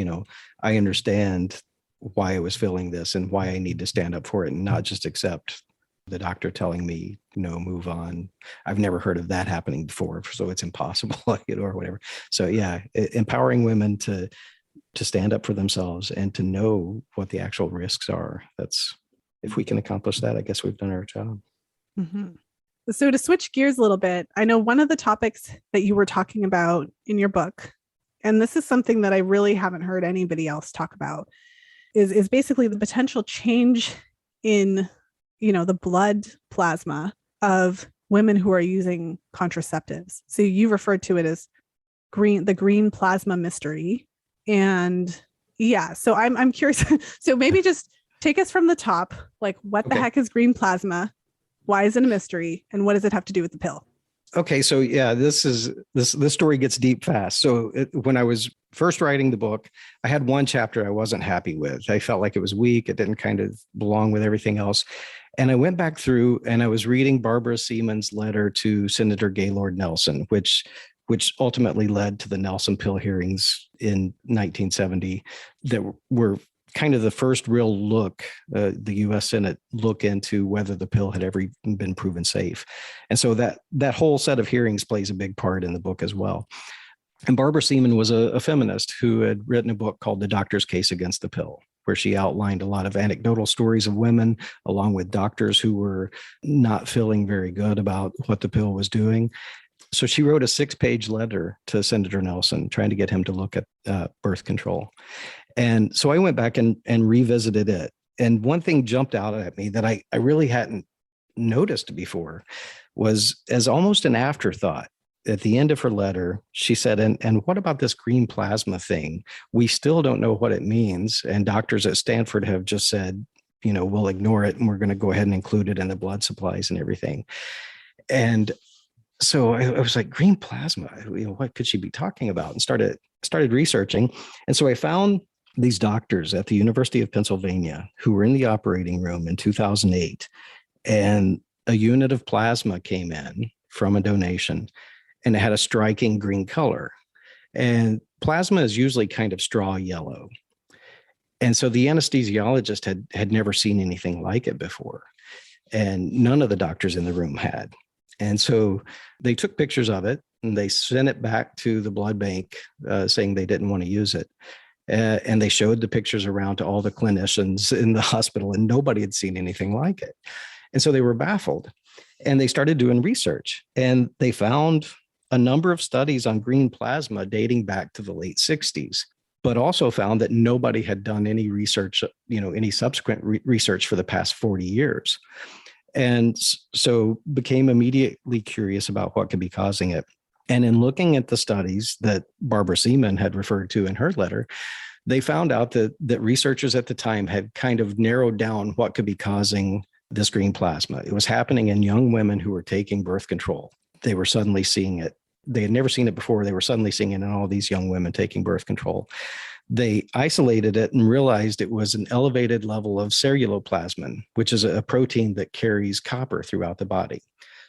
Speaker 2: I understand why I was feeling this and why I need to stand up for it and not just accept the doctor telling me, move on. I've never heard of that happening before, so it's impossible, or whatever. So yeah, empowering women to stand up for themselves and to know what the actual risks are. If we can accomplish that, I guess we've done our job.
Speaker 1: Mm-hmm. So to switch gears a little bit, I know one of the topics that you were talking about in your book, and this is something that I really haven't heard anybody else talk about, is basically the potential change in the blood plasma of women who are using contraceptives. So you referred to it as the green plasma mystery. And yeah, so I'm curious. So maybe just Take us from the top. Like, what the heck is green plasma? Why is it a mystery? And what does it have to do with the pill?
Speaker 2: Okay, so yeah, this story gets deep fast. So when I was first writing the book, I had one chapter I wasn't happy with. I felt like it was weak. It didn't kind of belong with everything else. And I went back through and I was reading Barbara Seaman's letter to Senator Gaylord Nelson, which ultimately led to the Nelson pill hearings in 1970 that were kind of the first real look, the U.S. Senate look into whether the pill had ever been proven safe. And so that whole set of hearings plays a big part in the book as well. And Barbara Seaman was a feminist who had written a book called The Doctor's Case Against the Pill, where she outlined a lot of anecdotal stories of women, along with doctors who were not feeling very good about what the pill was doing. So she wrote a 6-page letter to Senator Nelson trying to get him to look at birth control. And so I went back and revisited it. And one thing jumped out at me that I really hadn't noticed before was, as almost an afterthought, at the end of her letter, she said, and what about this green plasma thing? We still don't know what it means. And doctors at Stanford have just said, we'll ignore it and we're going to go ahead and include it in the blood supplies and everything. And so I was like, green plasma, what could she be talking about? And started researching. And so I found these doctors at the University of Pennsylvania who were in the operating room in 2008, and a unit of plasma came in from a donation, and it had a striking green color. And plasma is usually kind of straw yellow. And so the anesthesiologist had never seen anything like it before, and none of the doctors in the room had. And so they took pictures of it and they sent it back to the blood bank saying they didn't want to use it. And they showed the pictures around to all the clinicians in the hospital, and nobody had seen anything like it. And so they were baffled, and they started doing research, and they found a number of studies on green plasma dating back to the late 60s, but also found that nobody had done any research, any subsequent research for the past 40 years. And so became immediately curious about what could be causing it. And in looking at the studies that Barbara Seaman had referred to in her letter, they found out that researchers at the time had kind of narrowed down what could be causing this green plasma. It was happening in young women who were taking birth control. They were suddenly seeing it. They had never seen it before. They were suddenly seeing it in all these young women taking birth control. They isolated it and realized it was an elevated level of ceruloplasmin, which is a protein that carries copper throughout the body.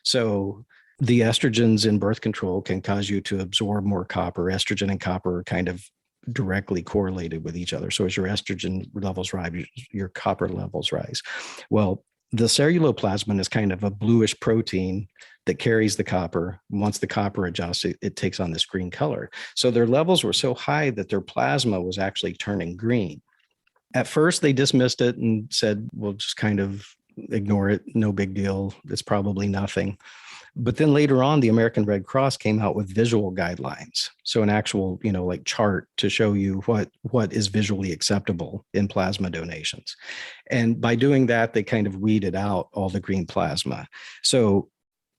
Speaker 2: So the estrogens in birth control can cause you to absorb more copper. Estrogen and copper are kind of directly correlated with each other. So as your estrogen levels rise, your copper levels rise. Well, the ceruloplasmin is kind of a bluish protein that carries the copper. Once the copper adjusts, it takes on this green color. So their levels were so high that their plasma was actually turning green. At first, they dismissed it and said, we'll just kind of ignore it. No big deal. It's probably nothing. But then later on, the American Red Cross came out with visual guidelines. So an actual, like chart to show you what is visually acceptable in plasma donations. And by doing that, they kind of weeded out all the green plasma. So,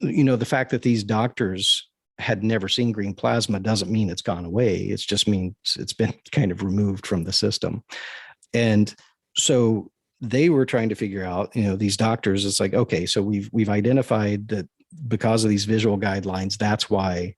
Speaker 2: the fact that these doctors had never seen green plasma doesn't mean it's gone away. It just means it's been kind of removed from the system. And so they were trying to figure out, these doctors, it's like, okay, so we've identified that because of these visual guidelines, that's why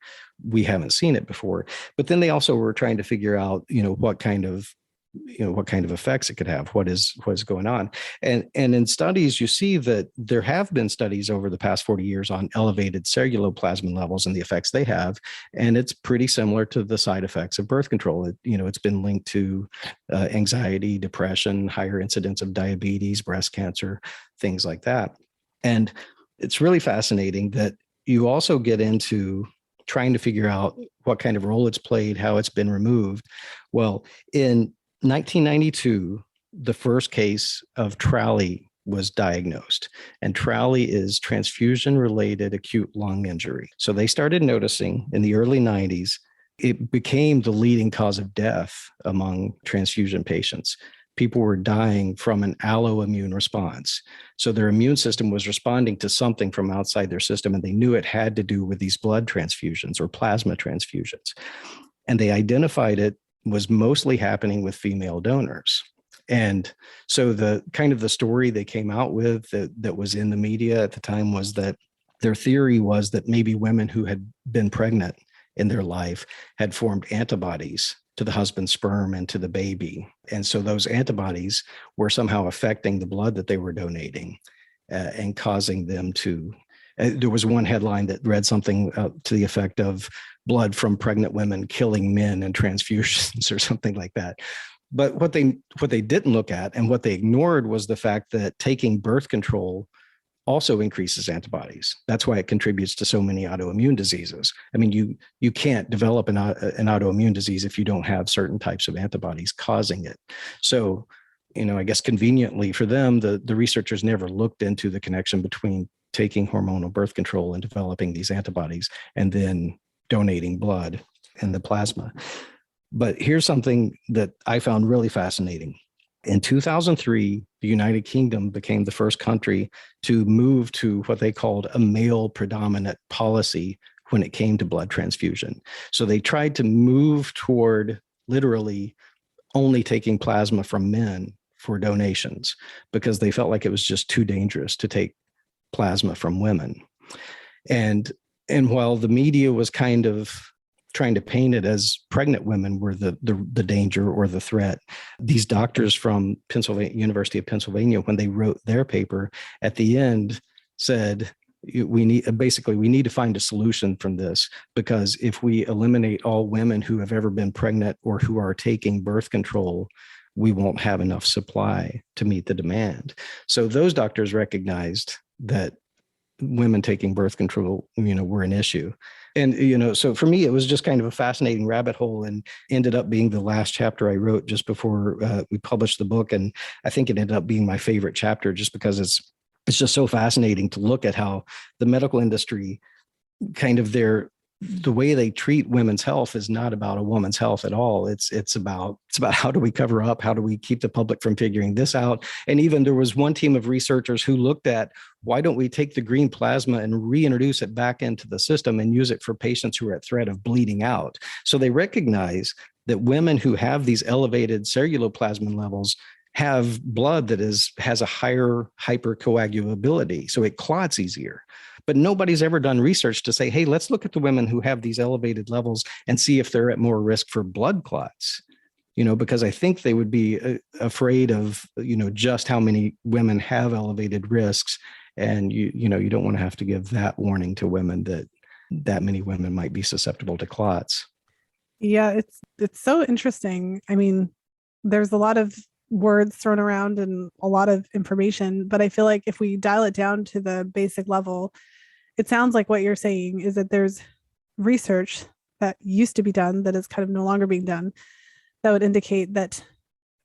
Speaker 2: we haven't seen it before. But then they also were trying to figure out, what kind of effects it could have, what is going on. And in studies, you see that there have been studies over the past 40 years on elevated ceruloplasmin levels and the effects they have. And it's pretty similar to the side effects of birth control. It's been linked to anxiety, depression, higher incidence of diabetes, breast cancer, things like that. And it's really fascinating that you also get into trying to figure out what kind of role it's played, how it's been removed. Well, in 1992, the first case of TRALI was diagnosed, and TRALI is transfusion-related acute lung injury. So they started noticing in the early 90s, it became the leading cause of death among transfusion patients. People were dying from an alloimmune response. So their immune system was responding to something from outside their system, and they knew it had to do with these blood transfusions or plasma transfusions. And they identified it was mostly happening with female donors. And so the kind of the story they came out with that was in the media at the time was that their theory was that maybe women who had been pregnant in their life had formed antibodies to the husband's sperm and to the baby. And so those antibodies were somehow affecting the blood that they were donating and causing them to. There was one headline that read something to the effect of blood from pregnant women killing men in transfusions or something like that. But what they didn't look at and what they ignored was the fact that taking birth control also increases antibodies. That's why it contributes to so many autoimmune diseases. I mean, you can't develop an autoimmune disease if you don't have certain types of antibodies causing it. So, I guess conveniently for them, the researchers never looked into the connection between taking hormonal birth control and developing these antibodies and then donating blood and the plasma. But here's something that I found really fascinating. In 2003, the United Kingdom became the first country to move to what they called a male predominant policy when it came to blood transfusion. So they tried to move toward literally only taking plasma from men for donations because they felt like it was just too dangerous to take plasma from women. And while the media was kind of trying to paint it as pregnant women were the danger or the threat, these doctors from University of Pennsylvania, when they wrote their paper at the end, said, we need to find a solution from this, because if we eliminate all women who have ever been pregnant or who are taking birth control, we won't have enough supply to meet the demand. So those doctors recognized that women taking birth control, were an issue. And, so for me, it was just kind of a fascinating rabbit hole and ended up being the last chapter I wrote just before we published the book. And I think it ended up being my favorite chapter just because it's just so fascinating to look at how the medical industry kind of the way they treat women's health is not about a woman's health at all. It's about how do we cover up? How do we keep the public from figuring this out? And even there was one team of researchers who looked at, why don't we take the green plasma and reintroduce it back into the system and use it for patients who are at threat of bleeding out? So they recognize that women who have these elevated celluloplasmin levels have blood that has a higher hypercoagulability, so it clots easier. But nobody's ever done research to say, hey, let's look at the women who have these elevated levels and see if they're at more risk for blood clots, because I think they would be afraid of, just how many women have elevated risks. And, you don't want to have to give that warning to women that many women might be susceptible to clots.
Speaker 1: Yeah, it's so interesting. I mean, there's a lot of words thrown around and a lot of information, but I feel like if we dial it down to the basic level, it sounds like what you're saying is that there's research that used to be done that is kind of no longer being done that would indicate that,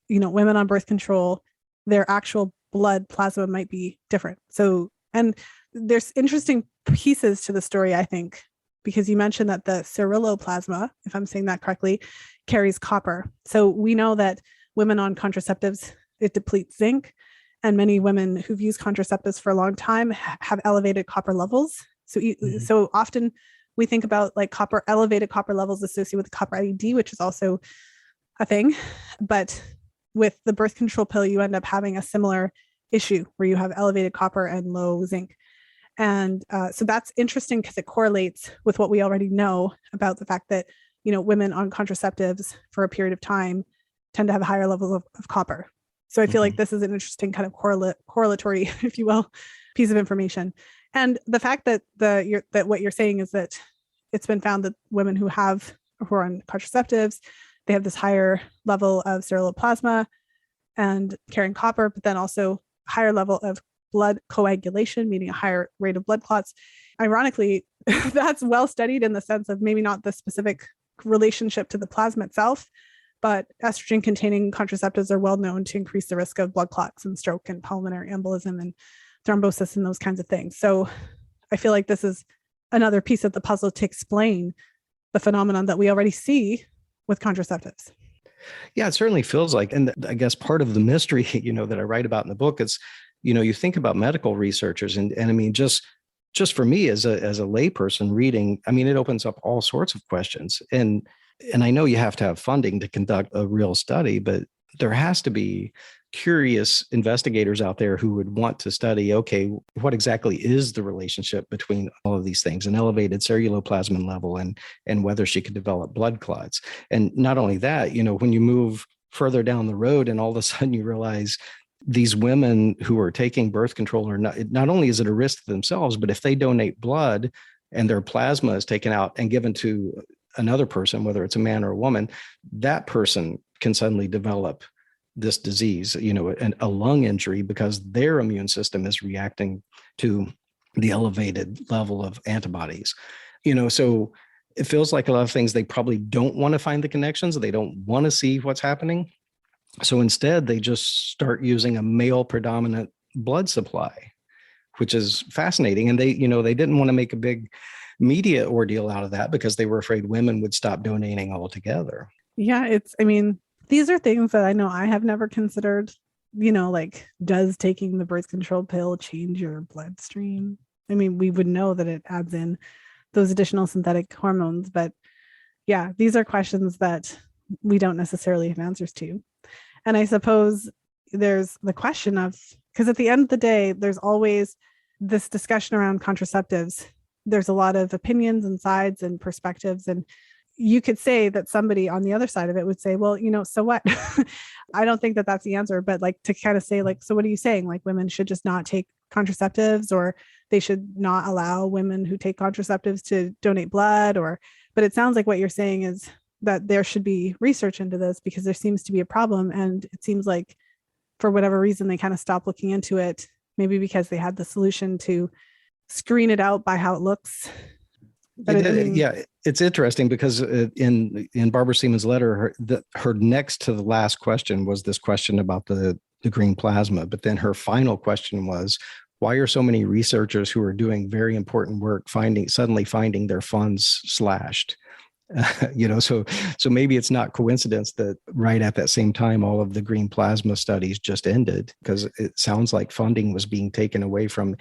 Speaker 1: women on birth control, their actual blood plasma might be different. So, and there's interesting pieces to the story, I think, because you mentioned that the ceruloplasma, if I'm saying that correctly, carries copper. So we know that women on contraceptives, it depletes zinc. And many women who've used contraceptives for a long time have elevated copper levels. So often we think about like elevated copper levels associated with copper IUD, which is also a thing. But with the birth control pill, you end up having a similar issue where you have elevated copper and low zinc. And so that's interesting because it correlates with what we already know about the fact that, women on contraceptives for a period of time tend to have higher levels of copper. So I feel like this is an interesting kind of correlatory, if you will, piece of information. And the fact that that what you're saying is that it's been found that women who are on contraceptives, they have this higher level of ceruloplasma and carrying copper, but then also higher level of blood coagulation, meaning a higher rate of blood clots. Ironically, that's well studied in the sense of maybe not the specific relationship to the plasma itself, but estrogen-containing contraceptives are well known to increase the risk of blood clots and stroke and pulmonary embolism and thrombosis and those kinds of things. So I feel like this is another piece of the puzzle to explain the phenomenon that we already see with contraceptives.
Speaker 2: Yeah, it certainly feels like, and I guess part of the mystery, that I write about in the book is, you think about medical researchers and I mean, just for me as a layperson reading, I mean, it opens up all sorts of questions. And I know you have to have funding to conduct a real study, but there has to be curious investigators out there who would want to study, okay, what exactly is the relationship between all of these things, an elevated ceruloplasmin level and whether she could develop blood clots. And not only that, when you move further down the road and all of a sudden you realize these women who are taking birth control are not only is it a risk to themselves, but if they donate blood and their plasma is taken out and given to another person, whether it's a man or a woman, that person can suddenly develop this disease, a lung injury, because their immune system is reacting to the elevated level of antibodies. So it feels like a lot of things they probably don't want to find the connections. They don't want to see what's happening. So instead, they just start using a male predominant blood supply, which is fascinating. And they didn't want to make a big media ordeal out of that because they were afraid women would stop donating altogether.
Speaker 1: Yeah, these are things that I know I have never considered, like, does taking the birth control pill change your bloodstream? I mean, we would know that it adds in those additional synthetic hormones, but yeah, these are questions that we don't necessarily have answers to. And I suppose there's the question of, because at the end of the day, there's always this discussion around contraceptives. There's a lot of opinions and sides and perspectives, and you could say that somebody on the other side of it would say, well, so what? I don't think that that's the answer, but like to kind of say like, so what are you saying? Like women should just not take contraceptives, or they should not allow women who take contraceptives to donate blood, but it sounds like what you're saying is that there should be research into this because there seems to be a problem. And it seems like for whatever reason, they kind of stopped looking into it, maybe because they had the solution to screen it out by how it looks. But
Speaker 2: it's interesting because in Barbara Seaman's letter, her next to the last question was this question about the green plasma. But then her final question was, why are so many researchers who are doing very important work suddenly finding their funds slashed? So maybe it's not coincidence that right at that same time, all of the green plasma studies just ended, because it sounds like funding was being taken away from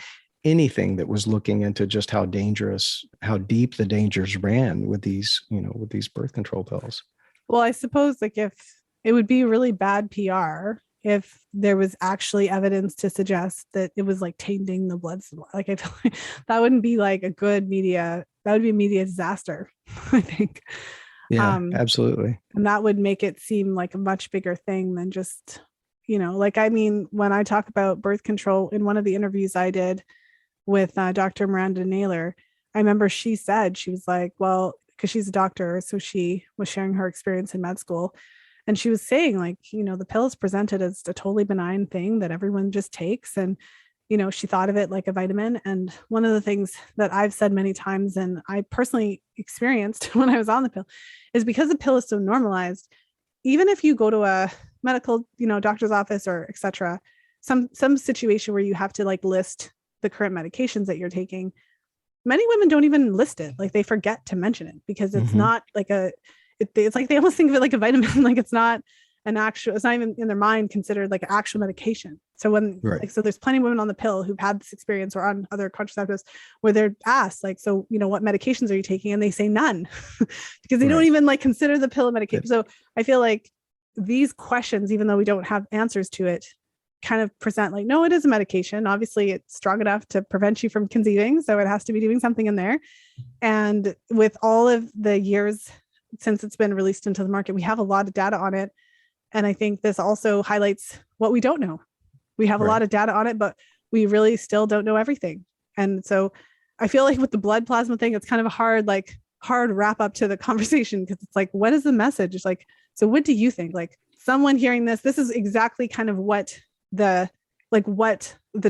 Speaker 2: anything that was looking into just how deep the dangers ran with these birth control pills.
Speaker 1: Well, I suppose like if it would be really bad PR if there was actually evidence to suggest that it was like tainting the blood supply. Like I feel like that wouldn't be like a good media. That would be a media disaster, I think.
Speaker 2: Yeah, absolutely.
Speaker 1: And that would make it seem like a much bigger thing than just, like, I mean, when I talk about birth control in one of the interviews I did with Dr. Miranda Naylor, I remember she was like, well, because she's a doctor, so she was sharing her experience in med school. And she was saying like, the pill is presented as a totally benign thing that everyone just takes. And, she thought of it like a vitamin. And one of the things that I've said many times, and I personally experienced when I was on the pill, is because the pill is so normalized, even if you go to a medical, doctor's office or et cetera, some situation where you have to like list the current medications that you're taking, many women don't even list it. Like they forget to mention it because it's not like it's like they almost think of it like a vitamin. Like it's not even in their mind considered like an actual medication. So so there's plenty of women on the pill who've had this experience or on other contraceptives where they're asked like, so, what medications are you taking? And they say none because they don't even like consider the pill a medication. So I feel like these questions, even though we don't have answers to it, kind of present like, no, it is a medication. Obviously it's strong enough to prevent you from conceiving. So it has to be doing something in there. And with all of the years since it's been released into the market, we have a lot of data on it. And I think this also highlights what we don't know. We have a lot of data on it, but we really still don't know everything. And so I feel like with the blood plasma thing, it's kind of a hard wrap up to the conversation, because it's like, what is the message? It's like, so what do you think? Like someone hearing this is exactly kind of what the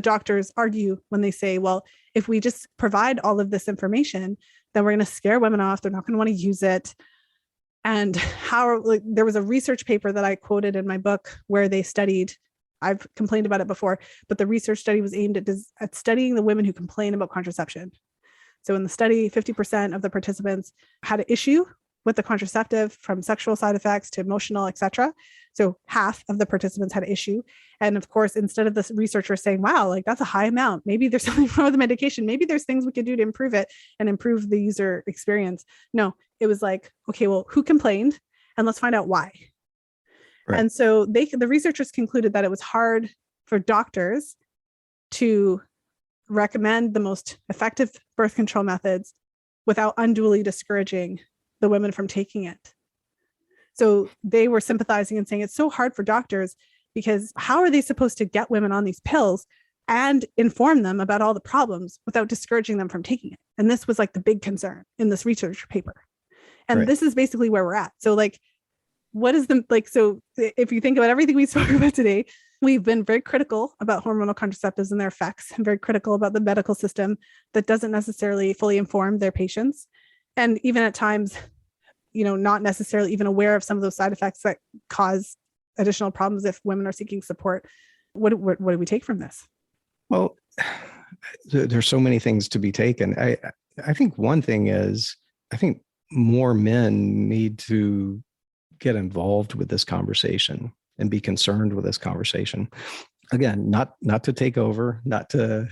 Speaker 1: doctors argue when they say, well, if we just provide all of this information, then we're going to scare women off. They're not going to want to use it. And there was a research paper that I quoted in my book where they studied, I've complained about it before, but the research study was aimed at studying the women who complain about contraception. So in the study, 50% of the participants had an issue with the contraceptive, from sexual side effects to emotional, etc. So half of the participants had an issue. And of course, instead of the researcher saying, wow, like that's a high amount, maybe there's something wrong with the medication, maybe there's things we could do to improve it and improve the user experience. No, it was like, okay, well, who complained? And let's find out why.
Speaker 2: Right.
Speaker 1: And so the researchers concluded that it was hard for doctors to recommend the most effective birth control methods without unduly discouraging the women from taking it. So they were sympathizing and saying it's so hard for doctors because how are they supposed to get women on these pills and inform them about all the problems without discouraging them from taking it? And this was like the big concern in this research paper. And
Speaker 2: Right.
Speaker 1: this is basically where we're at. So like, what is the, like, so if you think about everything we spoke about today, we've been very critical about hormonal contraceptives and their effects, and very critical about the medical system that doesn't necessarily fully inform their patients. And even at times, not necessarily even aware of some of those side effects that cause additional problems if women are seeking support. What do we take from this?
Speaker 2: Well, there's so many things to be taken. I think one thing is, I think more men need to get involved with this conversation and be concerned with this conversation. Again, not to take over, not to,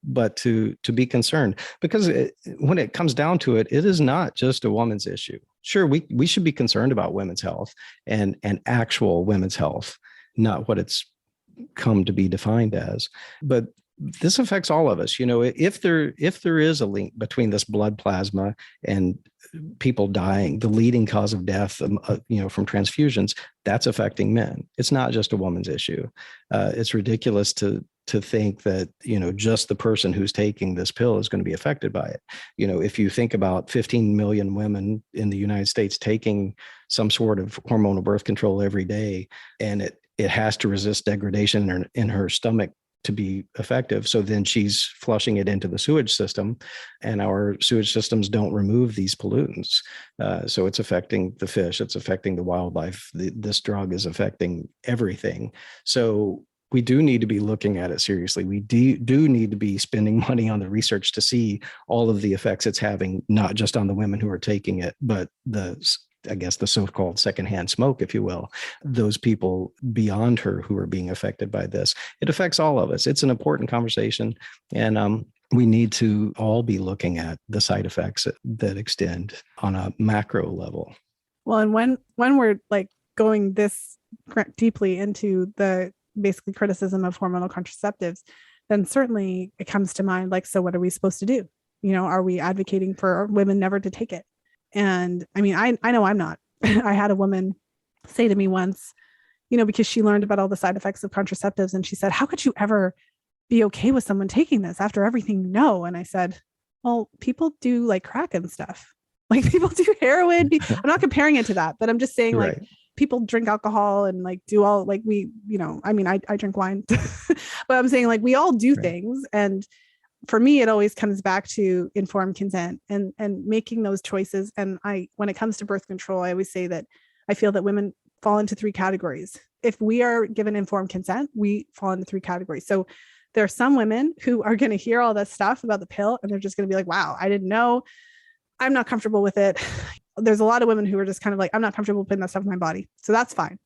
Speaker 2: but to be concerned, because when it comes down to it, it is not just a woman's issue. Sure, we should be concerned about women's health and actual women's health, not what it's come to be defined as. But this affects all of us. If there is a link between this blood plasma and people dying, the leading cause of death, from transfusions, that's affecting men. It's not just a woman's issue. It's ridiculous to think that, just the person who's taking this pill is going to be affected by it. If you think about 15 million women in the United States taking some sort of hormonal birth control every day, and it has to resist degradation in her stomach to be effective. So then she's flushing it into the sewage system, and our sewage systems don't remove these pollutants. So it's affecting the fish, it's affecting the wildlife. This drug is affecting everything. So we do need to be looking at it seriously. We do need to be spending money on the research to see all of the effects it's having, not just on the women who are taking it, but the so-called secondhand smoke, if you will, those people beyond her who are being affected by this. It affects all of us. It's an important conversation. And we need to all be looking at the side effects that extend on a macro level.
Speaker 1: Well, and when we're like going this deeply into the basically criticism of hormonal contraceptives, then certainly it comes to mind, like, so what are we supposed to do? Are we advocating for women never to take it? And I mean, I know I'm not. I had a woman say to me once, because she learned about all the side effects of contraceptives, and she said, how could you ever be okay with someone taking this after everything you know? And I said, well, people do like crack and stuff. Like people do heroin. I'm not comparing it to that, but I'm just saying, like, right, people drink alcohol and like do all, like, I drink wine, but I'm saying, like, we all do right things. And for me, it always comes back to informed consent and making those choices. And when it comes to birth control, I always say that I feel that women fall into 3 categories. If we are given informed consent, we fall into 3 categories. So there are some women who are going to hear all that stuff about the pill, and they're just going to be like, wow, I didn't know. I'm not comfortable with it. There's a lot of women who are just kind of like, I'm not comfortable putting that stuff in my body. So that's fine.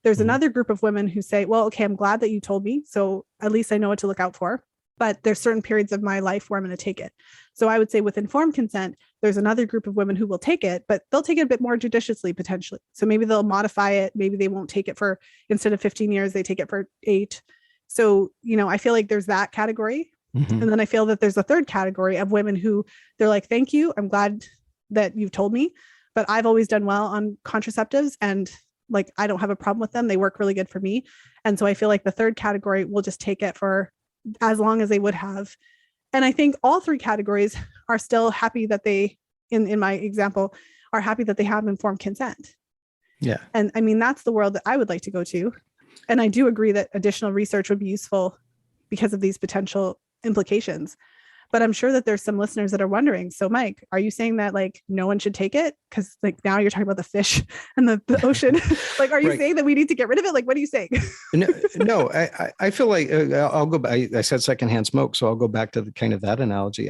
Speaker 1: There's another group of women who say, well, okay, I'm glad that you told me, so at least I know what to look out for. But there's certain periods of my life where I'm going to take it. So I would say with informed consent, there's another group of women who will take it, but they'll take it a bit more judiciously, potentially. So maybe they'll modify it. Maybe they won't take it for, instead of 15 years, they take it for 8. So, I feel like there's that category. Mm-hmm. And then I feel that there's a third category of women who they're like, thank you, I'm glad that you've told me, but I've always done well on contraceptives, and like, I don't have a problem with them. They work really good for me. And so I feel like the third category will just take it for as long as they would have. And I think all 3 categories are still happy that they, in my example, are happy that they have informed consent.
Speaker 2: Yeah.
Speaker 1: And I mean, that's the world that I would like to go to. And I do agree that additional research would be useful because of these potential implications. But I'm sure that there's some listeners that are wondering, so Mike, are you saying that like no one should take it? Because like now you're talking about the fish and the ocean. Like, are you right saying that we need to get rid of it? Like, what are you saying?
Speaker 2: No, I feel like I'll go back. I said secondhand smoke, so I'll go back to the kind of that analogy.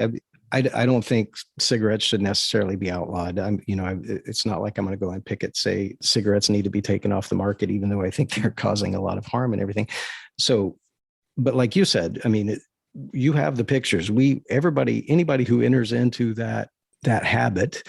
Speaker 2: I don't think cigarettes should necessarily be outlawed. It's not like I'm going to go and picket say cigarettes need to be taken off the market, even though I think they're causing a lot of harm and everything. So, but like you said, I mean, you have the pictures. Anybody who enters into that habit,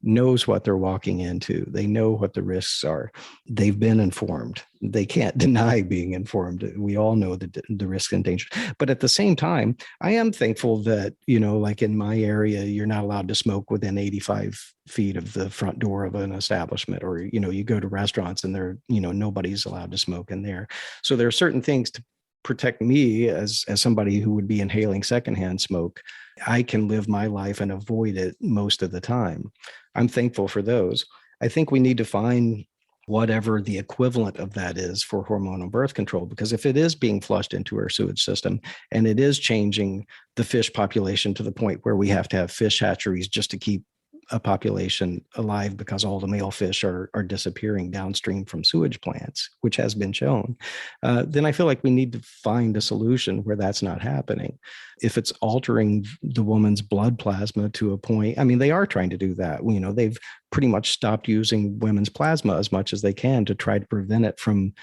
Speaker 2: knows what they're walking into. They know what the risks are. They've been informed. They can't deny being informed. We all know the risks and dangers. But at the same time, I am thankful that, like in my area, you're not allowed to smoke within 85 feet of the front door of an establishment, or, you go to restaurants and nobody's allowed to smoke in there. So there are certain things to protect me as somebody who would be inhaling secondhand smoke. I can live my life and avoid it most of the time. I'm thankful for those. I think we need to find whatever the equivalent of that is for hormonal birth control, because if it is being flushed into our sewage system and it is changing the fish population to the point where we have to have fish hatcheries just to keep a population alive because all the male fish are disappearing downstream from sewage plants, which has been shown, then I feel like we need to find a solution where that's not happening. If it's altering the woman's blood plasma to a point, I mean, they are trying to do that. They've pretty much stopped using women's plasma as much as they can to try to prevent it from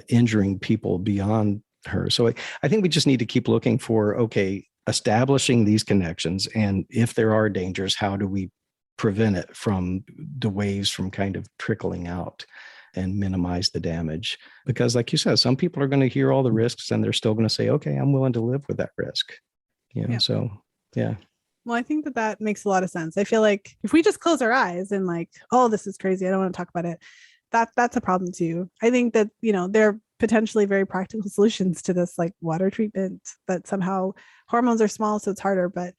Speaker 2: injuring people beyond her. So I think we just need to keep looking for, okay, establishing these connections. And if there are dangers, how do we prevent it from the waves from kind of trickling out and minimize the damage? Because like you said, some people are going to hear all the risks and they're still going to say, okay, I'm willing to live with that risk. So, yeah.
Speaker 1: Well, I think that makes a lot of sense. I feel like if we just close our eyes and like, oh, this is crazy, I don't want to talk about it, that's a problem too. I think that, there are potentially very practical solutions to this, like water treatment, that somehow hormones are small, so it's harder, but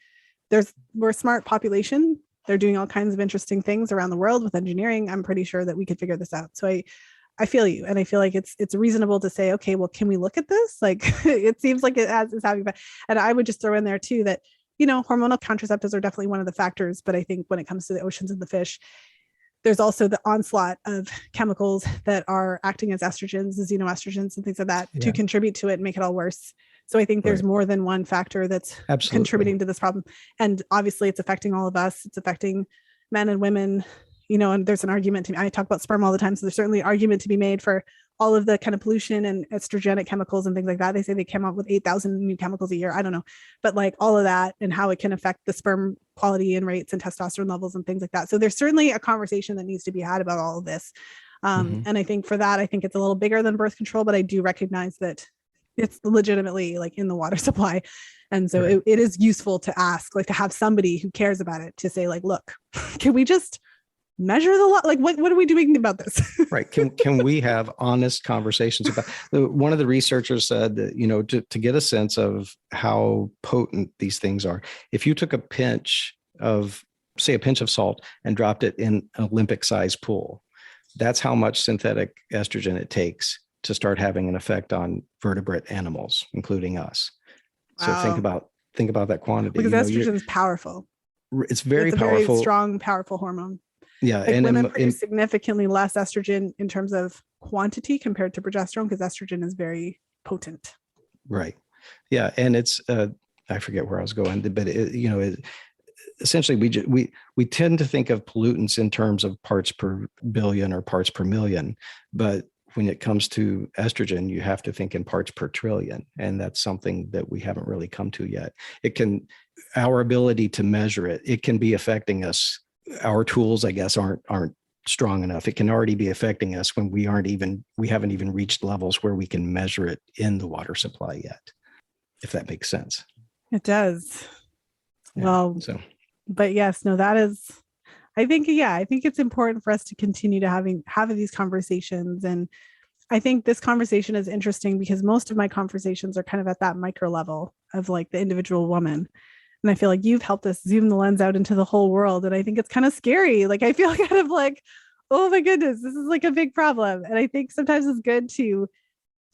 Speaker 1: we're a smart population. They're doing all kinds of interesting things around the world with engineering. I'm pretty sure that we could figure this out. So I feel you. And I feel like it's reasonable to say, okay, well, can we look at this? Like, it seems like it's having, and I would just throw in there too, that, hormonal contraceptives are definitely one of the factors. But I think when it comes to the oceans and the fish, there's also the onslaught of chemicals that are acting as estrogens, the xenoestrogens and things like that to contribute to it and make it all worse. So I think there's more than one factor that's contributing to this problem. And obviously it's affecting all of us. It's affecting men and women, and there's an argument I talk about sperm all the time. So there's certainly an argument to be made for all of the kind of pollution and estrogenic chemicals and things like that. They say they came up with 8,000 new chemicals a year. I don't know, but like all of that and how it can affect the sperm quality and rates and testosterone levels and things like that. So there's certainly a conversation that needs to be had about all of this. And I think for that, I think it's a little bigger than birth control, but I do recognize that it's legitimately like in the water supply. And so it is useful to ask, like to have somebody who cares about it to say like, look, can we just measure the lot? Like, what are we doing about this?
Speaker 2: Right. Can we have honest conversations about one of the researchers said that, to get a sense of how potent these things are, if you took a pinch of salt and dropped it in an Olympic sized pool, that's how much synthetic estrogen it takes to start having an effect on vertebrate animals, including us. Wow. So think about that quantity.
Speaker 1: Because estrogen is powerful.
Speaker 2: It's very powerful.
Speaker 1: Very strong, powerful hormone.
Speaker 2: Yeah.
Speaker 1: Like and women produce significantly less estrogen in terms of quantity compared to progesterone, because estrogen is very potent.
Speaker 2: Right. Yeah. And it's, I forget where I was going, but essentially we tend to think of pollutants in terms of parts per billion or parts per million, but when it comes to estrogen, you have to think in parts per trillion. And that's something that we haven't really come to yet. Our ability to measure it can be affecting us. Our tools, I guess, aren't strong enough. It can already be affecting us when we haven't even reached levels where we can measure it in the water supply yet, if that makes sense.
Speaker 1: It does. Yeah, but yes, no, that is, I think it's important for us to continue to having these conversations. And I think this conversation is interesting because most of my conversations are kind of at that micro level of like the individual woman. And I feel like you've helped us zoom the lens out into the whole world. And I think it's kind of scary. Like, I feel kind of like, oh my goodness, this is like a big problem. And I think sometimes it's good to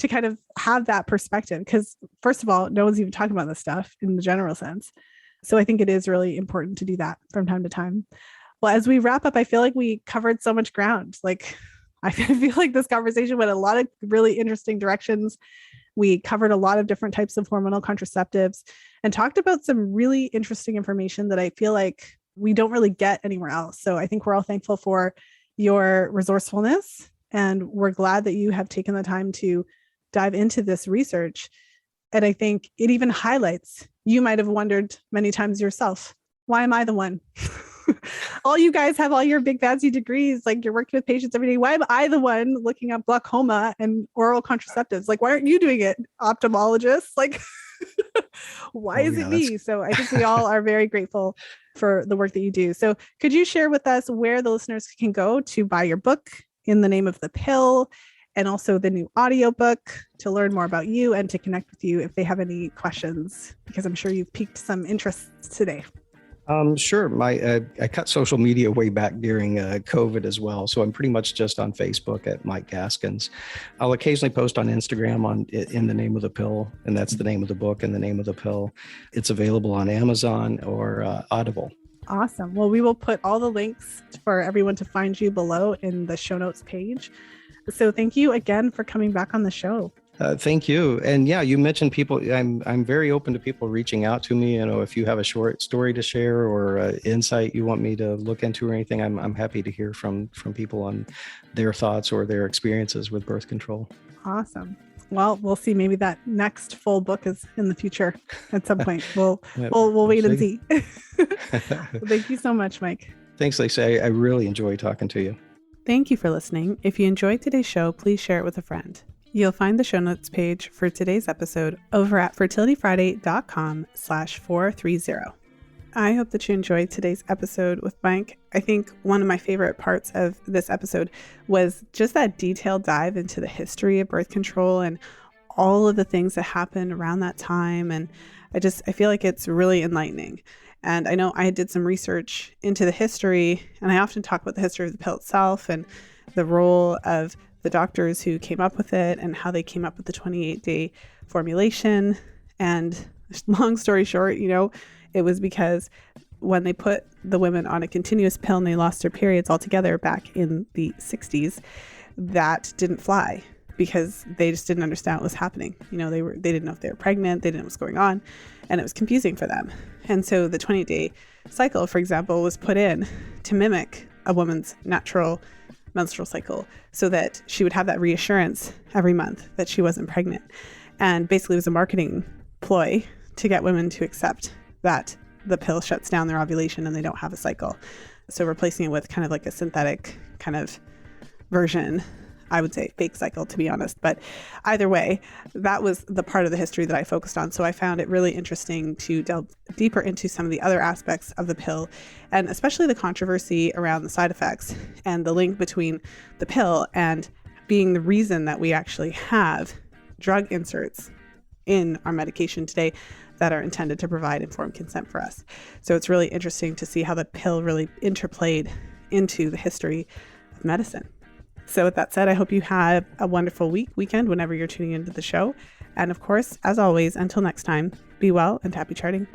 Speaker 1: kind of have that perspective, because first of all, no one's even talking about this stuff in the general sense. So I think it is really important to do that from time to time. Well, as we wrap up, I feel like we covered so much ground. Like, I feel like this conversation went a lot of really interesting directions. We covered a lot of different types of hormonal contraceptives and talked about some really interesting information that I feel like we don't really get anywhere else. So I think we're all thankful for your resourcefulness, and we're glad that you have taken the time to dive into this research. And I think it even highlights, you might have wondered many times yourself, why am I the one All you guys have all your big fancy degrees, like you're working with patients every day. Why am I the one looking up glaucoma and oral contraceptives? Like, why aren't you doing it, ophthalmologists? Like, why is it me? So I think we all are very grateful for the work that you do. So could you share with us where the listeners can go to buy your book, In the Name of the Pill, and also the new audiobook, to learn more about you and to connect with you if they have any questions, because I'm sure you've piqued some interest today.
Speaker 2: Sure. I cut social media way back during COVID as well. So I'm pretty much just on Facebook at Mike Gaskins. I'll occasionally post on Instagram on In the Name of the Pill, and that's the name of the book, In the Name of the Pill. It's available on Amazon or Audible.
Speaker 1: Awesome. Well, we will put all the links for everyone to find you below in the show notes page. So thank you again for coming back on the show.
Speaker 2: Thank you. And yeah, you mentioned people. I'm very open to people reaching out to me. If you have a short story to share or insight you want me to look into or anything, I'm happy to hear from people on their thoughts or their experiences with birth control.
Speaker 1: Awesome. Well, we'll see. Maybe that next full book is in the future at some point. We'll wait and see. Thank you so much, Mike.
Speaker 2: Thanks, Lisa. I really enjoy talking to you.
Speaker 1: Thank you for listening. If you enjoyed today's show, please share it with a friend. You'll find the show notes page for today's episode over at fertilityfriday.com/430. I hope that you enjoyed today's episode with Mike. I think one of my favorite parts of this episode was just that detailed dive into the history of birth control and all of the things that happened around that time. And I feel like it's really enlightening. And I know I did some research into the history, and I often talk about the history of the pill itself and the role of the doctors who came up with it and how they came up with the 28-day formulation. And long story short, it was because when they put the women on a continuous pill and they lost their periods altogether back in the 60s, that didn't fly because they just didn't understand what was happening. They didn't know if they were pregnant, they didn't know what was going on, and it was confusing for them. And so the 28-day cycle, for example, was put in to mimic a woman's natural menstrual cycle so that she would have that reassurance every month that she wasn't pregnant. And basically it was a marketing ploy to get women to accept that the pill shuts down their ovulation and they don't have a cycle. So replacing it with kind of like a synthetic kind of version, I would say fake cycle, to be honest. But either way, that was the part of the history that I focused on. So I found it really interesting to delve deeper into some of the other aspects of the pill, and especially the controversy around the side effects and the link between the pill and being the reason that we actually have drug inserts in our medication today that are intended to provide informed consent for us. So it's really interesting to see how the pill really interplayed into the history of medicine. So with that said, I hope you have a wonderful weekend whenever you're tuning into the show. And of course, as always, until next time, be well and happy charting.